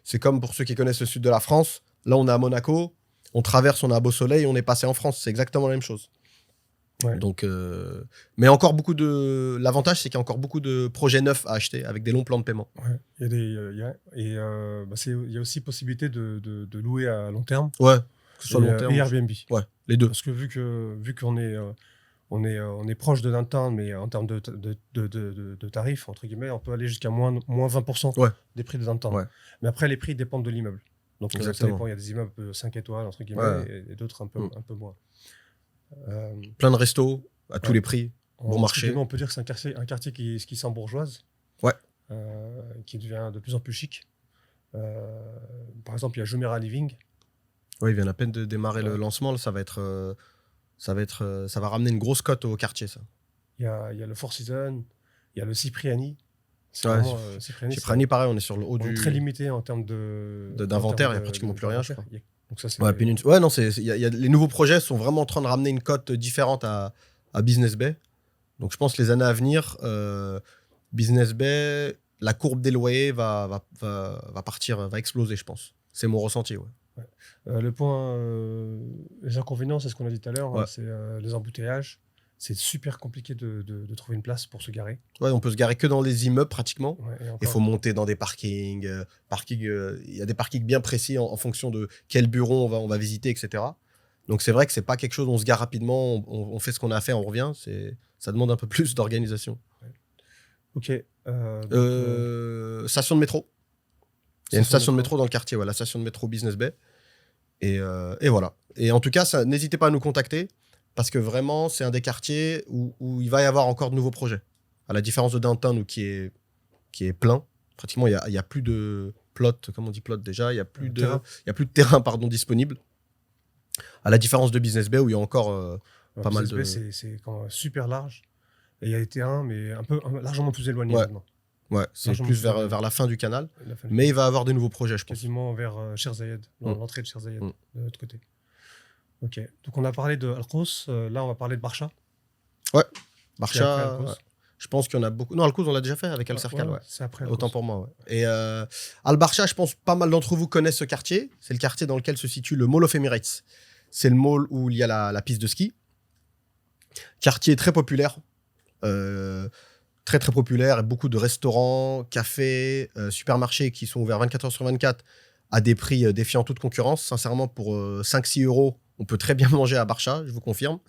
Speaker 1: C'est comme pour ceux qui connaissent le sud de la France. Là, on est à Monaco. On traverse, on est à Beau Soleil, on est passé en France. C'est exactement la même chose. Ouais. Donc, mais encore l'avantage, c'est qu'il y a encore beaucoup de projets neufs à acheter avec des longs plans de paiement.
Speaker 2: Ouais. Il y a aussi possibilité de louer à long terme.
Speaker 1: Ouais, que ce soit long terme.
Speaker 2: Et Airbnb.
Speaker 1: Ouais, les deux.
Speaker 2: Parce que vu qu'on est on est proche de downtown, mais en termes de tarifs, entre guillemets, on peut aller jusqu'à moins 20% des prix de downtown. Ouais. Mais après, les prix dépendent de l'immeuble. Donc, ça dépend. Il y a des immeubles 5 étoiles, entre guillemets, et d'autres un peu moins.
Speaker 1: Plein de restos, à tous les prix, bon marché.
Speaker 2: On peut dire que c'est un quartier qui s'embourgeoise, qui devient de plus en plus chic. Par exemple, il y a Jumeirah Living.
Speaker 1: Oui, il vient à peine de démarrer le lancement. Là, ça va ramener une grosse cote au quartier, ça.
Speaker 2: Il y a le Four Seasons, il y a le Cipriani.
Speaker 1: Cipriani, pareil, on est sur le haut du.
Speaker 2: Très limité en termes
Speaker 1: d'inventaire, il n'y a pratiquement plus rien, je crois. Donc ça, les nouveaux projets sont vraiment en train de ramener une cote différente à Business Bay. Donc je pense que les années à venir, Business Bay, la courbe des loyers va partir, va exploser, je pense. C'est mon ressenti,
Speaker 2: le point, les inconvénients, c'est ce qu'on a dit tout à l'heure, c'est les embouteillages. C'est super compliqué de trouver une place pour se garer.
Speaker 1: Ouais, on peut se garer que dans les immeubles pratiquement. Il faut monter dans des parkings. Il y a des parkings bien précis en fonction de quel bureau on va visiter, etc. Donc c'est vrai que c'est pas quelque chose où on se gare rapidement, on fait ce qu'on a à faire, on revient. Ça demande un peu plus d'organisation.
Speaker 2: Ok.
Speaker 1: Station de métro. Il y a une station de métro dans le quartier, la station de métro Business Bay. Et voilà. Et en tout cas, n'hésitez pas à nous contacter. Parce que vraiment, c'est un des quartiers où il va y avoir encore de nouveaux projets. À la différence de Downtown, qui est plein. Pratiquement, il y a plus de plot, comme on dit plot déjà, il y a plus de terrain disponible. À la différence de Business Bay, où il y a encore pas mal de...
Speaker 2: Business Bay, c'est quand même super large. Et il y a des terrains, mais largement plus éloignés maintenant.
Speaker 1: Ouais, c'est plus vers la fin du canal. Mais il va y avoir des nouveaux projets, je pense.
Speaker 2: Quasiment vers Sheikh Zayed, l'entrée de Sheikh Zayed, de l'autre côté. Ok, donc on a parlé de Al-Khous, là on va parler de Barcha.
Speaker 1: Ouais, Barcha, je pense qu'il y en a beaucoup. Non, Al-Khous on l'a déjà fait avec Al-Serkal,
Speaker 2: c'est après
Speaker 1: autant pour moi. Et Al-Barcha, je pense pas mal d'entre vous connaissent ce quartier. C'est le quartier dans lequel se situe le Mall of Emirates. C'est le mall où il y a la piste de ski. Quartier très populaire. Très très populaire, et beaucoup de restaurants, cafés, supermarchés qui sont ouverts 24 heures sur 24 à des prix défiant toute concurrence. Sincèrement, pour 5-6 euros, on peut très bien manger à Barcha, je vous confirme.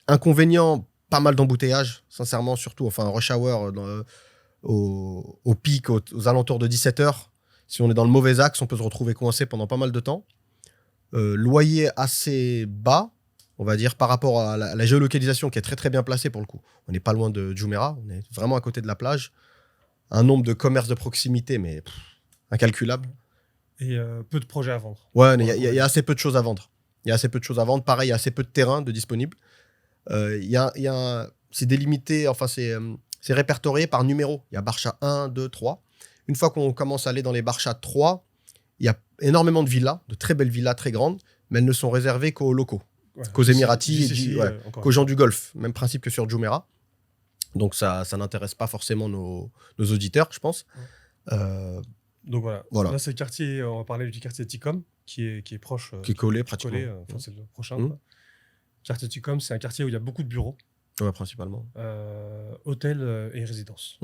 Speaker 1: Inconvénient, pas mal d'embouteillages, sincèrement, surtout, rush hour au pic, aux alentours de 17h. Si on est dans le mauvais axe, on peut se retrouver coincé pendant pas mal de temps. Loyer assez bas, on va dire, par rapport à la géolocalisation qui est très très bien placée pour le coup. On n'est pas loin de Jumeirah, on est vraiment à côté de la plage. Un nombre de commerces de proximité, mais incalculable.
Speaker 2: Et peu de projets à vendre.
Speaker 1: Ouais, il y a assez peu de choses à vendre. Pareil, il y a assez peu de terrain de disponible. C'est délimité, c'est répertorié par numéro. Il y a Barcha 1, 2, 3. Une fois qu'on commence à aller dans les Barcha 3, il y a énormément de villas, de très belles villas très grandes, mais elles ne sont réservées qu'aux locaux, qu'aux Émiratis, qu'aux gens du Golfe. Même principe que sur Jumeirah. Donc ça n'intéresse pas forcément nos auditeurs, je pense.
Speaker 2: Donc voilà. Là, c'est le quartier, on va parler du quartier Ticom, qui est proche.
Speaker 1: Qui est collé pratiquement.
Speaker 2: C'est le prochain. Quartier Ticom, c'est un quartier où il y a beaucoup de bureaux.
Speaker 1: Ouais, principalement.
Speaker 2: Hôtels et résidences.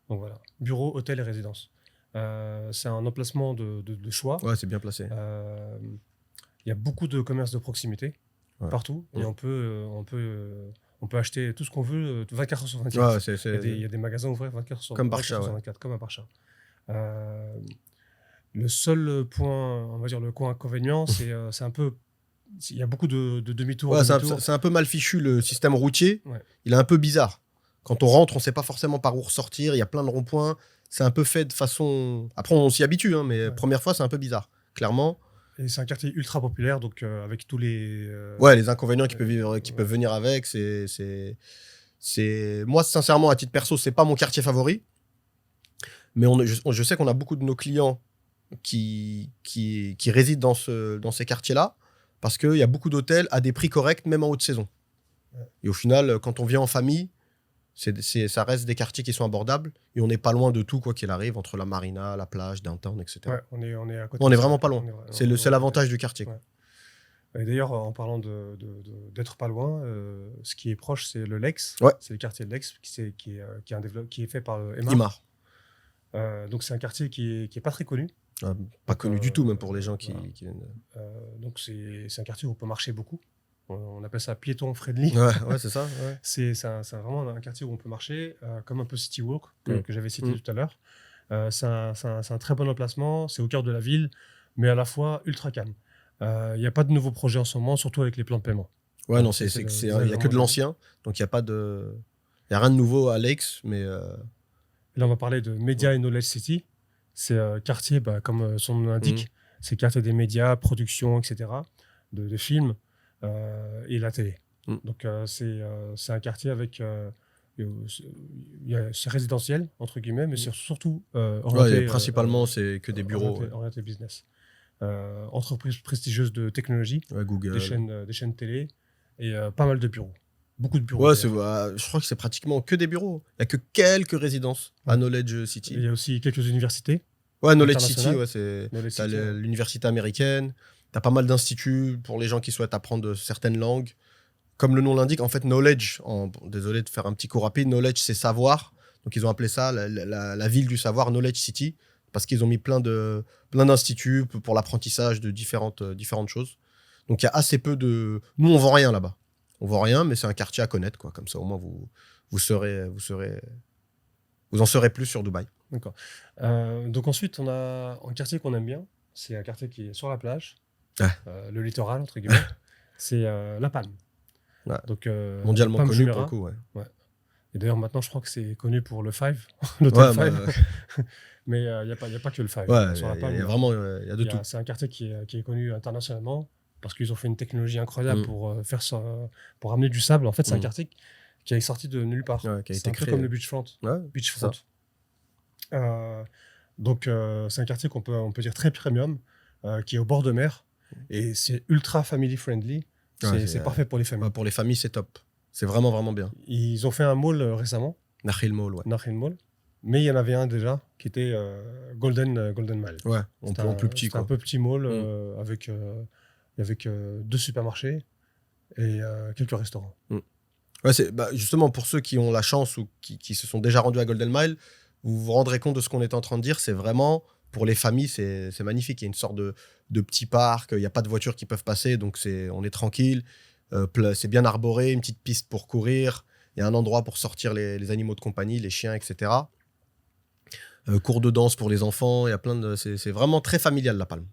Speaker 2: Donc voilà, bureaux, hôtels et résidences. C'est un emplacement de choix.
Speaker 1: Ouais, c'est bien placé.
Speaker 2: Il y a beaucoup de commerces de proximité partout. Et on peut acheter tout ce qu'on veut 24 heures sur 24. Il y a des magasins ouverts 24 heures sur 24, comme à Barcha. Le seul point, on va dire le coin inconvénient, c'est un peu... Il y a beaucoup de demi-tours.
Speaker 1: C'est un peu mal fichu, le système routier. Il est un peu bizarre. Quand on rentre, on ne sait pas forcément par où ressortir. Il y a plein de ronds-points. C'est un peu fait de façon... Après, on s'y habitue, mais première fois, c'est un peu bizarre, clairement.
Speaker 2: Et c'est un quartier ultra populaire, donc avec tous les...
Speaker 1: les inconvénients qui peuvent venir avec. Moi, sincèrement, à titre perso, c'est pas mon quartier favori. Mais je sais qu'on a beaucoup de nos clients qui résident dans ces quartiers-là, parce qu'il y a beaucoup d'hôtels à des prix corrects, même en haute saison. Et au final, quand on vient en famille, ça reste des quartiers qui sont abordables, et on n'est pas loin de tout, quoi qu'il arrive, entre la marina, la plage, downtown, etc.
Speaker 2: Ouais, on est à côté.
Speaker 1: On est vraiment pas loin. C'est l'avantage du quartier.
Speaker 2: Et d'ailleurs, en parlant d'être pas loin, ce qui est proche, c'est le Lex. C'est le quartier de Lex qui est fait par Emmar. Donc c'est un quartier qui est pas très connu.
Speaker 1: Pas connu du tout, même pour les gens qui...
Speaker 2: Donc c'est un quartier où on peut marcher beaucoup. On appelle ça piéton friendly.
Speaker 1: Ouais, c'est ça. Ouais.
Speaker 2: C'est vraiment un quartier où on peut marcher, comme un peu City Walk, que j'avais cité tout à l'heure. C'est un très bon emplacement, c'est au cœur de la ville, mais à la fois ultra calme. Il n'y a pas de nouveaux projets en ce moment, surtout avec les plans de paiement.
Speaker 1: Ouais, non, il n'y a que de l'ancien, donc il n'y a rien de nouveau à Lakes, mais...
Speaker 2: Là, on va parler de Media and Knowledge City. C'est quartier, comme son nom l'indique, c'est quartier des médias, production, etc., de films et la télé. Donc, c'est un quartier avec... c'est résidentiel, entre guillemets, mais c'est surtout orienté...
Speaker 1: principalement, c'est que des bureaux.
Speaker 2: Orienté business. Entreprises prestigieuses de technologie,
Speaker 1: Google.
Speaker 2: Des chaînes télé et pas mal de bureaux. Beaucoup de bureaux.
Speaker 1: Ouais, je crois que c'est pratiquement que des bureaux. Il n'y a que quelques résidences à Knowledge City.
Speaker 2: Il y a aussi quelques universités.
Speaker 1: Ouais, Knowledge City, t'as l'université américaine. T'as pas mal d'instituts pour les gens qui souhaitent apprendre certaines langues. Comme le nom l'indique, en fait, Knowledge, désolé de faire un petit cours rapide, Knowledge, c'est savoir. Donc, ils ont appelé ça la ville du savoir, Knowledge City, parce qu'ils ont mis plein d'instituts pour l'apprentissage de différentes choses. Donc, il y a assez peu de... Nous, on vend rien là-bas. On vend rien, mais c'est un quartier à connaître, quoi. Comme ça, au moins, vous en saurez plus sur Dubaï.
Speaker 2: D'accord. Donc ensuite, on a un quartier qu'on aime bien. C'est un quartier qui est sur la plage, le littoral, entre guillemets. C'est La Palme.
Speaker 1: Ouais.
Speaker 2: Donc,
Speaker 1: mondialement connu pour le coup,
Speaker 2: ouais. Et d'ailleurs, maintenant, je crois que c'est connu pour le Five, l'hôtel Five. Mais il n'y a pas que le Five.
Speaker 1: Ouais, sur La Palme, il y a de tout.
Speaker 2: C'est un quartier qui est connu internationalement parce qu'ils ont fait une technologie incroyable pour amener du sable. En fait, c'est un quartier qui est sorti de nulle part. C'est un peu comme le beachfront. Beachfront. Donc, c'est un quartier qu'on peut dire très premium, qui est au bord de mer. Et c'est ultra family friendly. C'est parfait pour les familles.
Speaker 1: Pour les familles, c'est top. C'est vraiment, vraiment bien.
Speaker 2: Ils ont fait un mall récemment.
Speaker 1: Nakhil Mall, ouais.
Speaker 2: Nakhil Mall. Mais il y en avait un déjà qui était Golden Mile.
Speaker 1: Ouais, en plus petit.
Speaker 2: C'était un peu petit mall avec 2 supermarchés et quelques restaurants.
Speaker 1: Ouais, justement, pour ceux qui ont la chance ou qui se sont déjà rendus à Golden Mile, vous vous rendrez compte de ce qu'on est en train de dire. C'est vraiment, pour les familles, c'est magnifique. Il y a une sorte de petit parc. Il n'y a pas de voitures qui peuvent passer, donc on est tranquille. C'est bien arboré, une petite piste pour courir. Il y a un endroit pour sortir les animaux de compagnie, les chiens, etc. Cours de danse pour les enfants. Il y a c'est vraiment très familial, La Palme.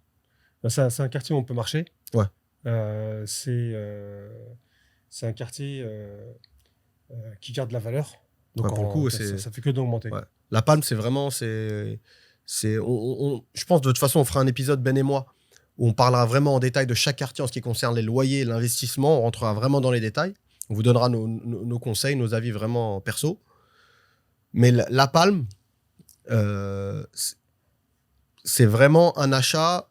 Speaker 2: C'est un quartier où on peut marcher.
Speaker 1: Ouais.
Speaker 2: C'est un quartier qui garde la valeur. Donc
Speaker 1: pour le coup,
Speaker 2: ça fait que d'augmenter.
Speaker 1: Ouais. La Palme, c'est vraiment... je pense de toute façon, on fera un épisode, Ben et moi, où on parlera vraiment en détail de chaque quartier en ce qui concerne les loyers, l'investissement. On rentrera vraiment dans les détails. On vous donnera nos conseils, nos avis vraiment perso. Mais La Palme, c'est vraiment un achat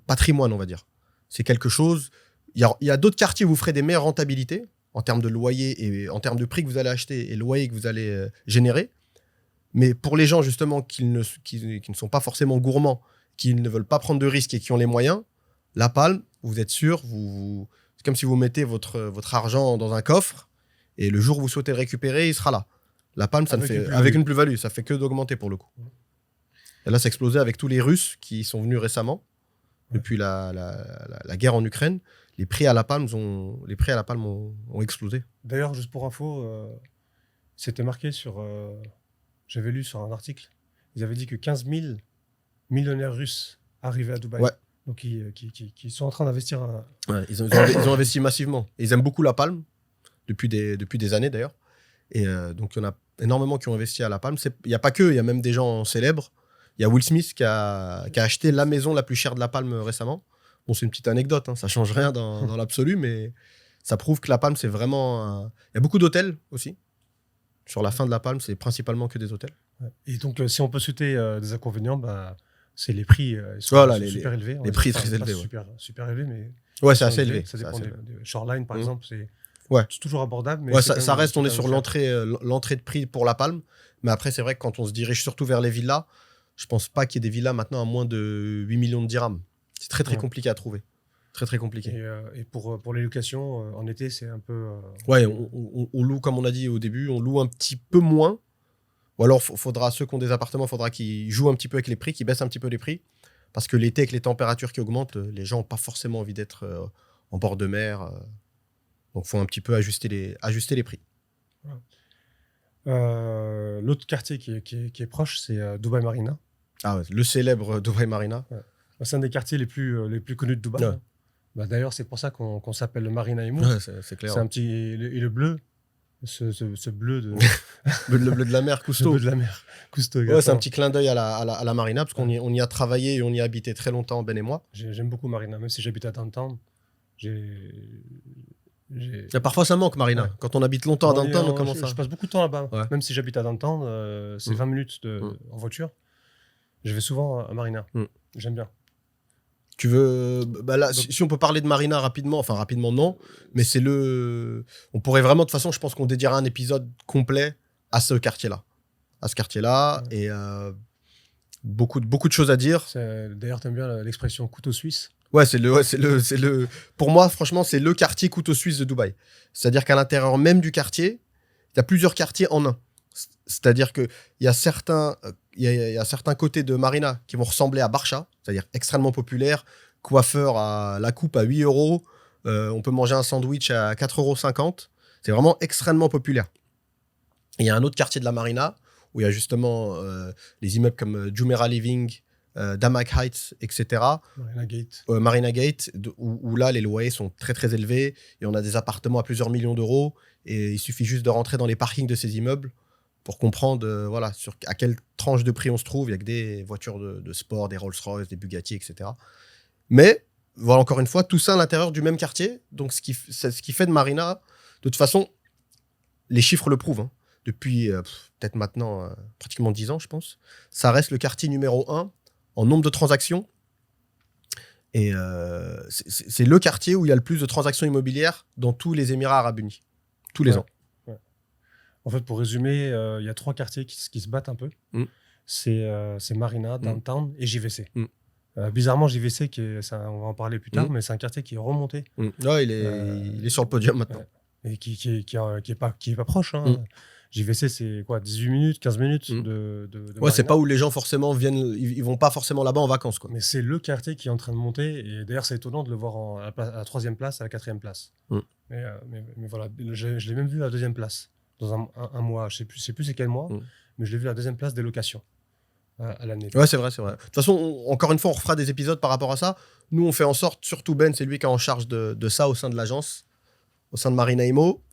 Speaker 1: patrimoine, on va dire. C'est quelque chose... Il y a d'autres quartiers où vous ferez des meilleures rentabilités en termes de loyer et en termes de prix que vous allez acheter et loyer que vous allez générer. Mais pour les gens, justement, qui ne sont pas forcément gourmands, qui ne veulent pas prendre de risques et qui ont les moyens, La Palme, vous êtes sûr, c'est comme si vous mettez votre argent dans un coffre et le jour où vous souhaitez le récupérer, il sera là. La Palme, avec une plus-value, ça fait que d'augmenter pour le coup. Et là, ça a explosé avec tous les Russes qui sont venus récemment, depuis la guerre en Ukraine. Les prix à La Palme ont explosé.
Speaker 2: D'ailleurs, juste pour info, c'était marqué j'avais lu sur un article, ils avaient dit que 15 000 millionnaires russes arrivaient à Dubaï.
Speaker 1: Ouais.
Speaker 2: Donc, qui sont en train d'investir.
Speaker 1: Ils ont investi massivement. Et ils aiment beaucoup La Palme, depuis des années d'ailleurs. Et donc, il y en a énormément qui ont investi à La Palme. Il n'y a pas que, il y a même des gens célèbres. Il y a Will Smith qui a acheté la maison la plus chère de La Palme récemment. Bon, c'est une petite anecdote, hein, ça change rien dans l'absolu, mais ça prouve que La Palme, c'est vraiment... Il y a beaucoup d'hôtels aussi. Sur la fin de La Palme, c'est principalement que des hôtels.
Speaker 2: Et donc, si on peut citer des inconvénients, c'est les prix. Ils sont super élevés.
Speaker 1: Les prix très élevés.
Speaker 2: Super élevés, mais...
Speaker 1: Ouais, c'est assez élevé.
Speaker 2: Ça dépend des Shoreline, par exemple, c'est
Speaker 1: Ouais.
Speaker 2: C'est toujours abordable. Mais
Speaker 1: ça reste, on est sur l'entrée de prix pour La Palme. Mais après, c'est vrai que quand on se dirige surtout vers les villas, je pense pas qu'il y ait des villas maintenant à moins de 8 millions de dirhams. C'est très, très compliqué à trouver. Très, très compliqué.
Speaker 2: Et pour les locations, en été, c'est un peu...
Speaker 1: Ouais, on loue, comme on a dit au début, on loue un petit peu moins. Ou alors, ceux qui ont des appartements, il faudra qu'ils jouent un petit peu avec les prix, qu'ils baissent un petit peu les prix. Parce que l'été, avec les températures qui augmentent, les gens n'ont pas forcément envie d'être en bord de mer. Donc, il faut un petit peu ajuster les prix.
Speaker 2: L'autre quartier qui est proche, c'est Dubai Marina.
Speaker 1: Ah ouais, le célèbre Dubai Marina.
Speaker 2: Ouais. C'est un des quartiers les plus connus de Dubaï. Ouais. Bah, d'ailleurs, c'est pour ça qu'on s'appelle le Marina Imo.
Speaker 1: Ouais, c'est clair.
Speaker 2: C'est un petit... Et le bleu, ce bleu de...
Speaker 1: le bleu de la mer, Cousteau.
Speaker 2: Le bleu de la mer, Cousteau.
Speaker 1: Ouais, c'est un petit clin d'œil à la Marina, parce qu'on y a travaillé et on y a habité très longtemps, Ben et moi.
Speaker 2: J'aime beaucoup Marina, même si j'habite à Downtown.
Speaker 1: Parfois, ça manque, Marina. Ouais. Quand on habite longtemps à Downtown, on commence à...
Speaker 2: Je passe beaucoup de temps là-bas. Ouais. Même si j'habite à Downtown, c'est 20 minutes en voiture. Je vais souvent à Marina. J'aime bien.
Speaker 1: Tu veux... Bah là, donc, si on peut parler de Marina rapidement, enfin rapidement non, mais c'est le... On pourrait vraiment, de toute façon, je pense qu'on dédiera un épisode complet à ce quartier-là. Ouais. Et beaucoup de choses à dire.
Speaker 2: D'ailleurs, t'aimes bien l'expression couteau suisse.
Speaker 1: Ouais, c'est le... Pour moi, franchement, c'est le quartier couteau suisse de Dubaï. C'est-à-dire qu'à l'intérieur même du quartier, il y a plusieurs quartiers en un. C'est-à-dire qu'il y a certains côtés de Marina qui vont ressembler à Barcha, c'est-à-dire extrêmement populaire, coiffeur à la coupe à 8 €, on peut manger un sandwich à 4,50 €. C'est vraiment extrêmement populaire. Et il y a un autre quartier de la Marina où il y a justement les immeubles comme Jumeirah Living, Damac Heights, etc. Marina Gate, où là, les loyers sont très, très élevés et on a des appartements à plusieurs millions d'euros et il suffit juste de rentrer dans les parkings de ces immeubles pour comprendre à quelle tranche de prix on se trouve. Il n'y a que des voitures de sport, des Rolls-Royce, des Bugatti, etc. Mais, voilà, encore une fois, tout ça à l'intérieur du même quartier. Donc, ce qui fait de Marina, de toute façon, les chiffres le prouvent. Hein. Depuis peut-être maintenant pratiquement 10 ans, je pense. Ça reste le quartier numéro 1 en nombre de transactions. Et c'est le quartier où il y a le plus de transactions immobilières dans tous les Émirats Arabes Unis. Tous les ans.
Speaker 2: En fait, pour résumer, il y a 3 quartiers qui se battent un peu. C'est Marina, Downtown et JVC. Bizarrement, JVC, on va en parler plus tard, mais c'est un quartier qui est remonté.
Speaker 1: Ouais, il est sur le podium maintenant.
Speaker 2: Et qui est pas proche. Hein. JVC, c'est quoi, 18 minutes, 15 minutes de
Speaker 1: ouais, c'est pas où les gens forcément viennent, ils vont pas forcément là-bas en vacances, quoi.
Speaker 2: Mais c'est le quartier qui est en train de monter, et d'ailleurs, c'est étonnant de le voir à la 3e place, à la 4e place. Mais voilà, je l'ai même vu à la 2e place. Dans un mois, je sais plus c'est quel mois, mais je l'ai vu à la 2e place des locations à l'année.
Speaker 1: Ouais, c'est vrai. De toute façon, encore une fois, on refera des épisodes par rapport à ça. Nous, on fait en sorte, surtout Ben, c'est lui qui est en charge de ça au sein de l'agence, au sein de Marina Imo.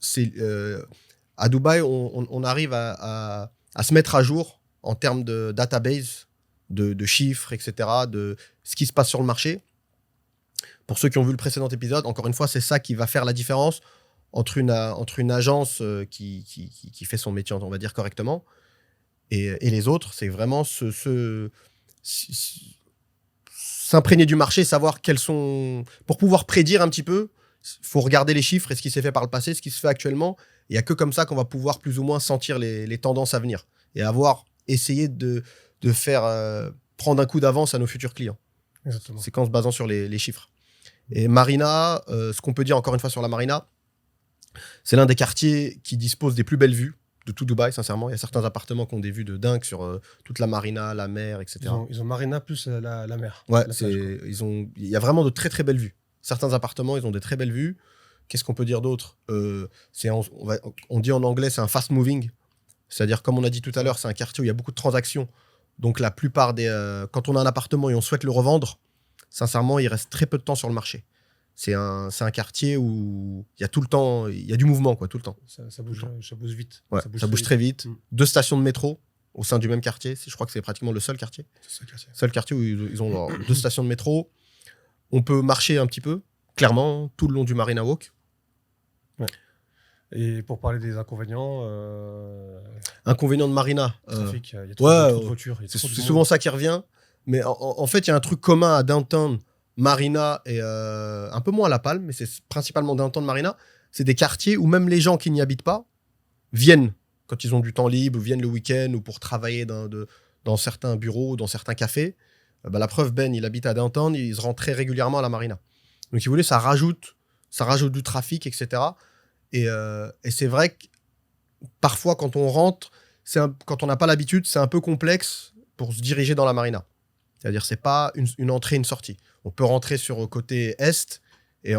Speaker 1: À Dubaï, on arrive à se mettre à jour en termes de database, de chiffres, etc., de ce qui se passe sur le marché. Pour ceux qui ont vu le précédent épisode, encore une fois, c'est ça qui va faire la différence entre une agence qui fait son métier, on va dire, correctement, et les autres. C'est vraiment s'imprégner du marché, savoir quels sont... Pour pouvoir prédire un petit peu, il faut regarder les chiffres et ce qui s'est fait par le passé, ce qui se fait actuellement. Il n'y a que comme ça qu'on va pouvoir plus ou moins sentir les tendances à venir et essayer de faire prendre un coup d'avance à nos futurs clients.
Speaker 2: Exactement.
Speaker 1: C'est qu'en se basant sur les chiffres. Et Marina, ce qu'on peut dire encore une fois sur la Marina, c'est l'un des quartiers qui dispose des plus belles vues de tout Dubaï, sincèrement. Il y a certains appartements qui ont des vues de dingue sur toute la Marina, la mer, etc.
Speaker 2: Ils ont Marina plus la mer.
Speaker 1: Ouais, il y a vraiment de très très belles vues. Certains appartements, ils ont des très belles vues. Qu'est-ce qu'on peut dire d'autre ? On dit en anglais, c'est un fast moving. C'est-à-dire, comme on a dit tout à l'heure, c'est un quartier où il y a beaucoup de transactions. Donc la plupart quand on a un appartement et on souhaite le revendre, sincèrement, il reste très peu de temps sur le marché. C'est un quartier où il y a tout le temps, il y a du mouvement, quoi, tout le temps.
Speaker 2: Ça bouge vite.
Speaker 1: Ouais, ça bouge très vite. 2 stations de métro au sein du même quartier. Je crois que c'est pratiquement le seul quartier. Seul quartier où ils ont 2 stations de métro. On peut marcher un petit peu, clairement, tout le long du Marina Walk.
Speaker 2: Ouais. Et pour parler des inconvénients...
Speaker 1: Inconvénients de Marina.
Speaker 2: Trafic, il y a trop de voitures.
Speaker 1: C'est souvent ça qui revient. Mais en fait, il y a un truc commun à Downtown, Marina et un peu moins à La Palme, mais c'est principalement Downtown, Marina. C'est des quartiers où même les gens qui n'y habitent pas viennent quand ils ont du temps libre, ou viennent le week-end, ou pour travailler dans certains bureaux, dans certains cafés. La preuve, Ben, il habite à Downtown, il se rend très régulièrement à la Marina. Donc, si vous voulez, ça rajoute du trafic, etc. Et c'est vrai que parfois, quand on rentre, quand on n'a pas l'habitude, c'est un peu complexe pour se diriger dans la Marina. C'est-à-dire, c'est pas une entrée, une sortie. On peut rentrer sur le côté est et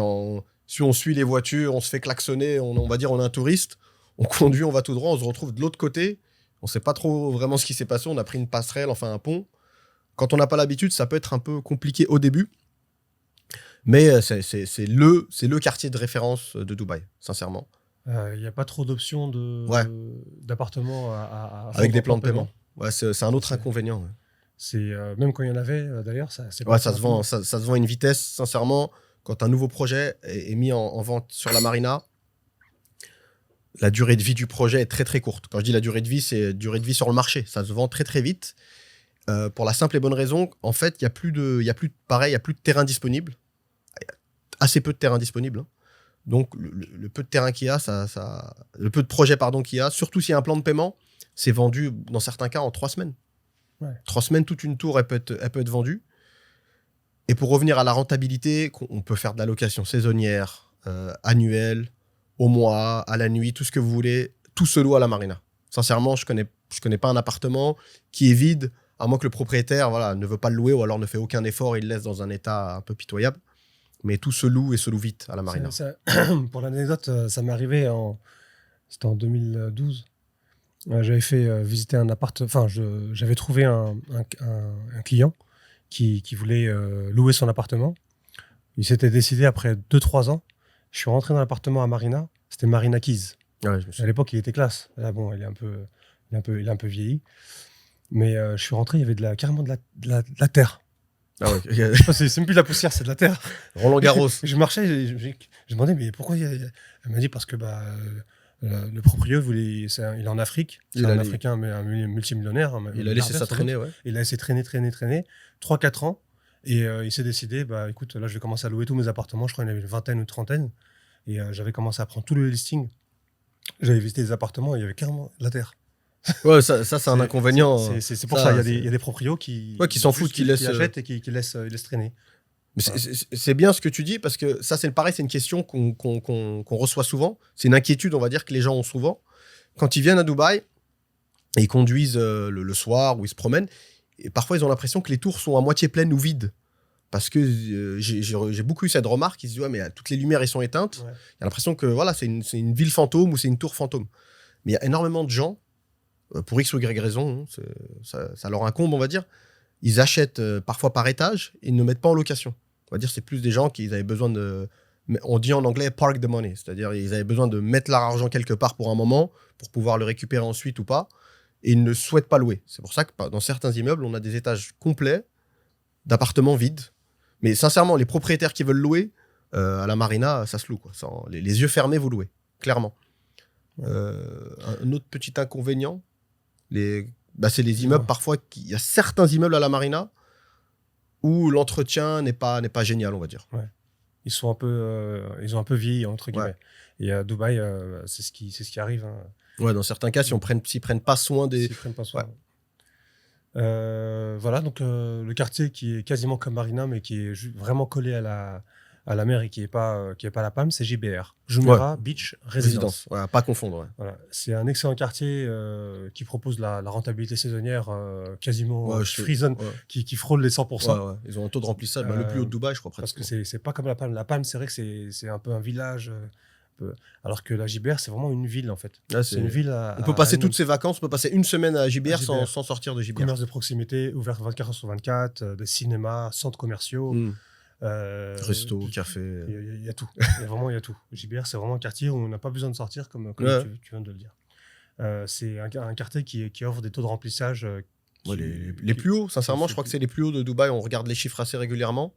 Speaker 1: si on suit les voitures, on se fait klaxonner, on va dire on est un touriste, on conduit, on va tout droit, on se retrouve de l'autre côté, on sait pas trop vraiment ce qui s'est passé, on a pris une passerelle, enfin un pont. Quand on n'a pas l'habitude, ça peut être un peu compliqué au début. Mais c'est le quartier de référence de Dubaï, sincèrement.
Speaker 2: Il n'y a pas trop d'options d'appartements
Speaker 1: avec des plans de paiement. Ouais, c'est un autre inconvénient. Ouais.
Speaker 2: C'est même quand il y en avait, d'ailleurs, ça se
Speaker 1: vend à une vitesse, sincèrement. Quand un nouveau projet est mis en vente sur la marina, la durée de vie du projet est très très courte. Quand je dis la durée de vie, c'est durée de vie sur le marché. Ça se vend très très vite. Pour la simple et bonne raison, en fait, il y a plus de terrain disponible. Assez peu de terrain disponible. Hein. Donc, le peu de terrain qu'il y a, le peu de projets qu'il y a, surtout s'il y a un plan de paiement, c'est vendu, dans certains cas, en 3 semaines. Ouais. 3 semaines, toute une tour, elle peut être vendue. Et pour revenir à la rentabilité, on peut faire de la location saisonnière, annuelle, au mois, à la nuit, tout ce que vous voulez. Tout se loue à la marina. Sincèrement, je connais pas un appartement qui est vide, à moins que le propriétaire ne veut pas le louer ou alors ne fait aucun effort et le laisse dans un état un peu pitoyable. Mais tout se loue et se loue vite à la marina.
Speaker 2: Pour l'anecdote, ça m'est arrivé c'était en 2012. J'avais fait visiter un appart. Enfin, j'avais trouvé un client qui voulait louer son appartement. Il s'était décidé après 2-3 ans. Je suis rentré dans l'appartement à Marina. C'était Marina Keys. Ouais, à l'époque, il était classe. Là, bon, il est un peu vieilli. Mais je suis rentré, il y avait carrément de la terre.
Speaker 1: Ah ouais.
Speaker 2: C'est même plus de la poussière, c'est de la terre.
Speaker 1: Roland Garros.
Speaker 2: Je marchais, je demandais, mais pourquoi Elle m'a dit parce que le proprio il est en Afrique, c'est un Africain, mais un multimillionnaire.
Speaker 1: Il a laissé ça traîner, ouais.
Speaker 2: Il a laissé traîner, 3-4 ans. Et il s'est décidé, écoute, là, je vais commencer à louer tous mes appartements. Je crois qu'il y en avait une vingtaine ou une trentaine. Et j'avais commencé à prendre tout le listing. J'avais visité des appartements et il y avait carrément de la terre.
Speaker 1: Ouais, ça c'est un inconvénient.
Speaker 2: C'est pour ça, il y a des proprios qui
Speaker 1: s'en foutent, qui
Speaker 2: achètent et qui laissent traîner.
Speaker 1: Mais c'est bien ce que tu dis, parce que ça, c'est une question qu'on reçoit souvent. C'est une inquiétude, on va dire, que les gens ont souvent. Quand ils viennent à Dubaï, et ils conduisent le soir ou ils se promènent, et parfois ils ont l'impression que les tours sont à moitié pleines ou vides. Parce que j'ai beaucoup eu cette remarque, ils se disent, ouais, mais toutes les lumières, elles sont éteintes. Ouais. Il y a l'impression que c'est une ville fantôme ou c'est une tour fantôme. Mais il y a énormément de gens, pour X ou Y raison, ça leur incombe, on va dire. Ils achètent parfois par étage et ils ne mettent pas en location. On va dire c'est plus des gens qui avaient besoin de... On dit en anglais « park the money », c'est-à-dire ils avaient besoin de mettre leur argent quelque part pour un moment, pour pouvoir le récupérer ensuite ou pas, et ils ne souhaitent pas louer. C'est pour ça que dans certains immeubles, on a des étages complets d'appartements vides. Mais sincèrement, les propriétaires qui veulent louer, à la marina, ça se loue, quoi. Les yeux fermés, vous louez, clairement. Un autre petit inconvénient, c'est les immeubles. Parfois, il y a certains immeubles à la marina où l'entretien n'est pas génial, on va dire. Ouais.
Speaker 2: Ils ont un peu vieilli, entre guillemets. Ouais. Et à Dubaï, c'est ce qui arrive. Hein.
Speaker 1: Ouais, dans certains cas, s'ils prennent pas soin des...
Speaker 2: S'ils prennent pas soin. Ouais. Voilà, donc le quartier qui est quasiment comme Marina, mais qui est vraiment collé à la mer et qui est pas La Palme, c'est JBR, Jumeirah Beach Residence.
Speaker 1: Ouais, pas confondre. Ouais.
Speaker 2: Voilà. C'est un excellent quartier qui propose la rentabilité saisonnière quasiment freezone, qui frôle les 100%.
Speaker 1: Ouais. Ils ont un taux de remplissage le plus haut de Dubaï, je crois.
Speaker 2: Parce que c'est pas comme La Palme. La Palme, c'est vrai que c'est un peu un village. Alors que la JBR, c'est vraiment une ville, en fait.
Speaker 1: C'est une ville on peut passer toutes ses vacances, on peut passer une semaine à JBR, sans sortir de JBR.
Speaker 2: Commerce de proximité, ouvert 24 heures sur 24, des cinémas, centres commerciaux.
Speaker 1: Resto, café.
Speaker 2: Il y a tout. Il y a tout. JBR, c'est vraiment un quartier où on n'a pas besoin de sortir, comme tu viens de le dire. C'est un quartier qui offre des taux de remplissage
Speaker 1: les plus hauts. Sincèrement, je crois que c'est les plus hauts de Dubaï. On regarde les chiffres assez régulièrement.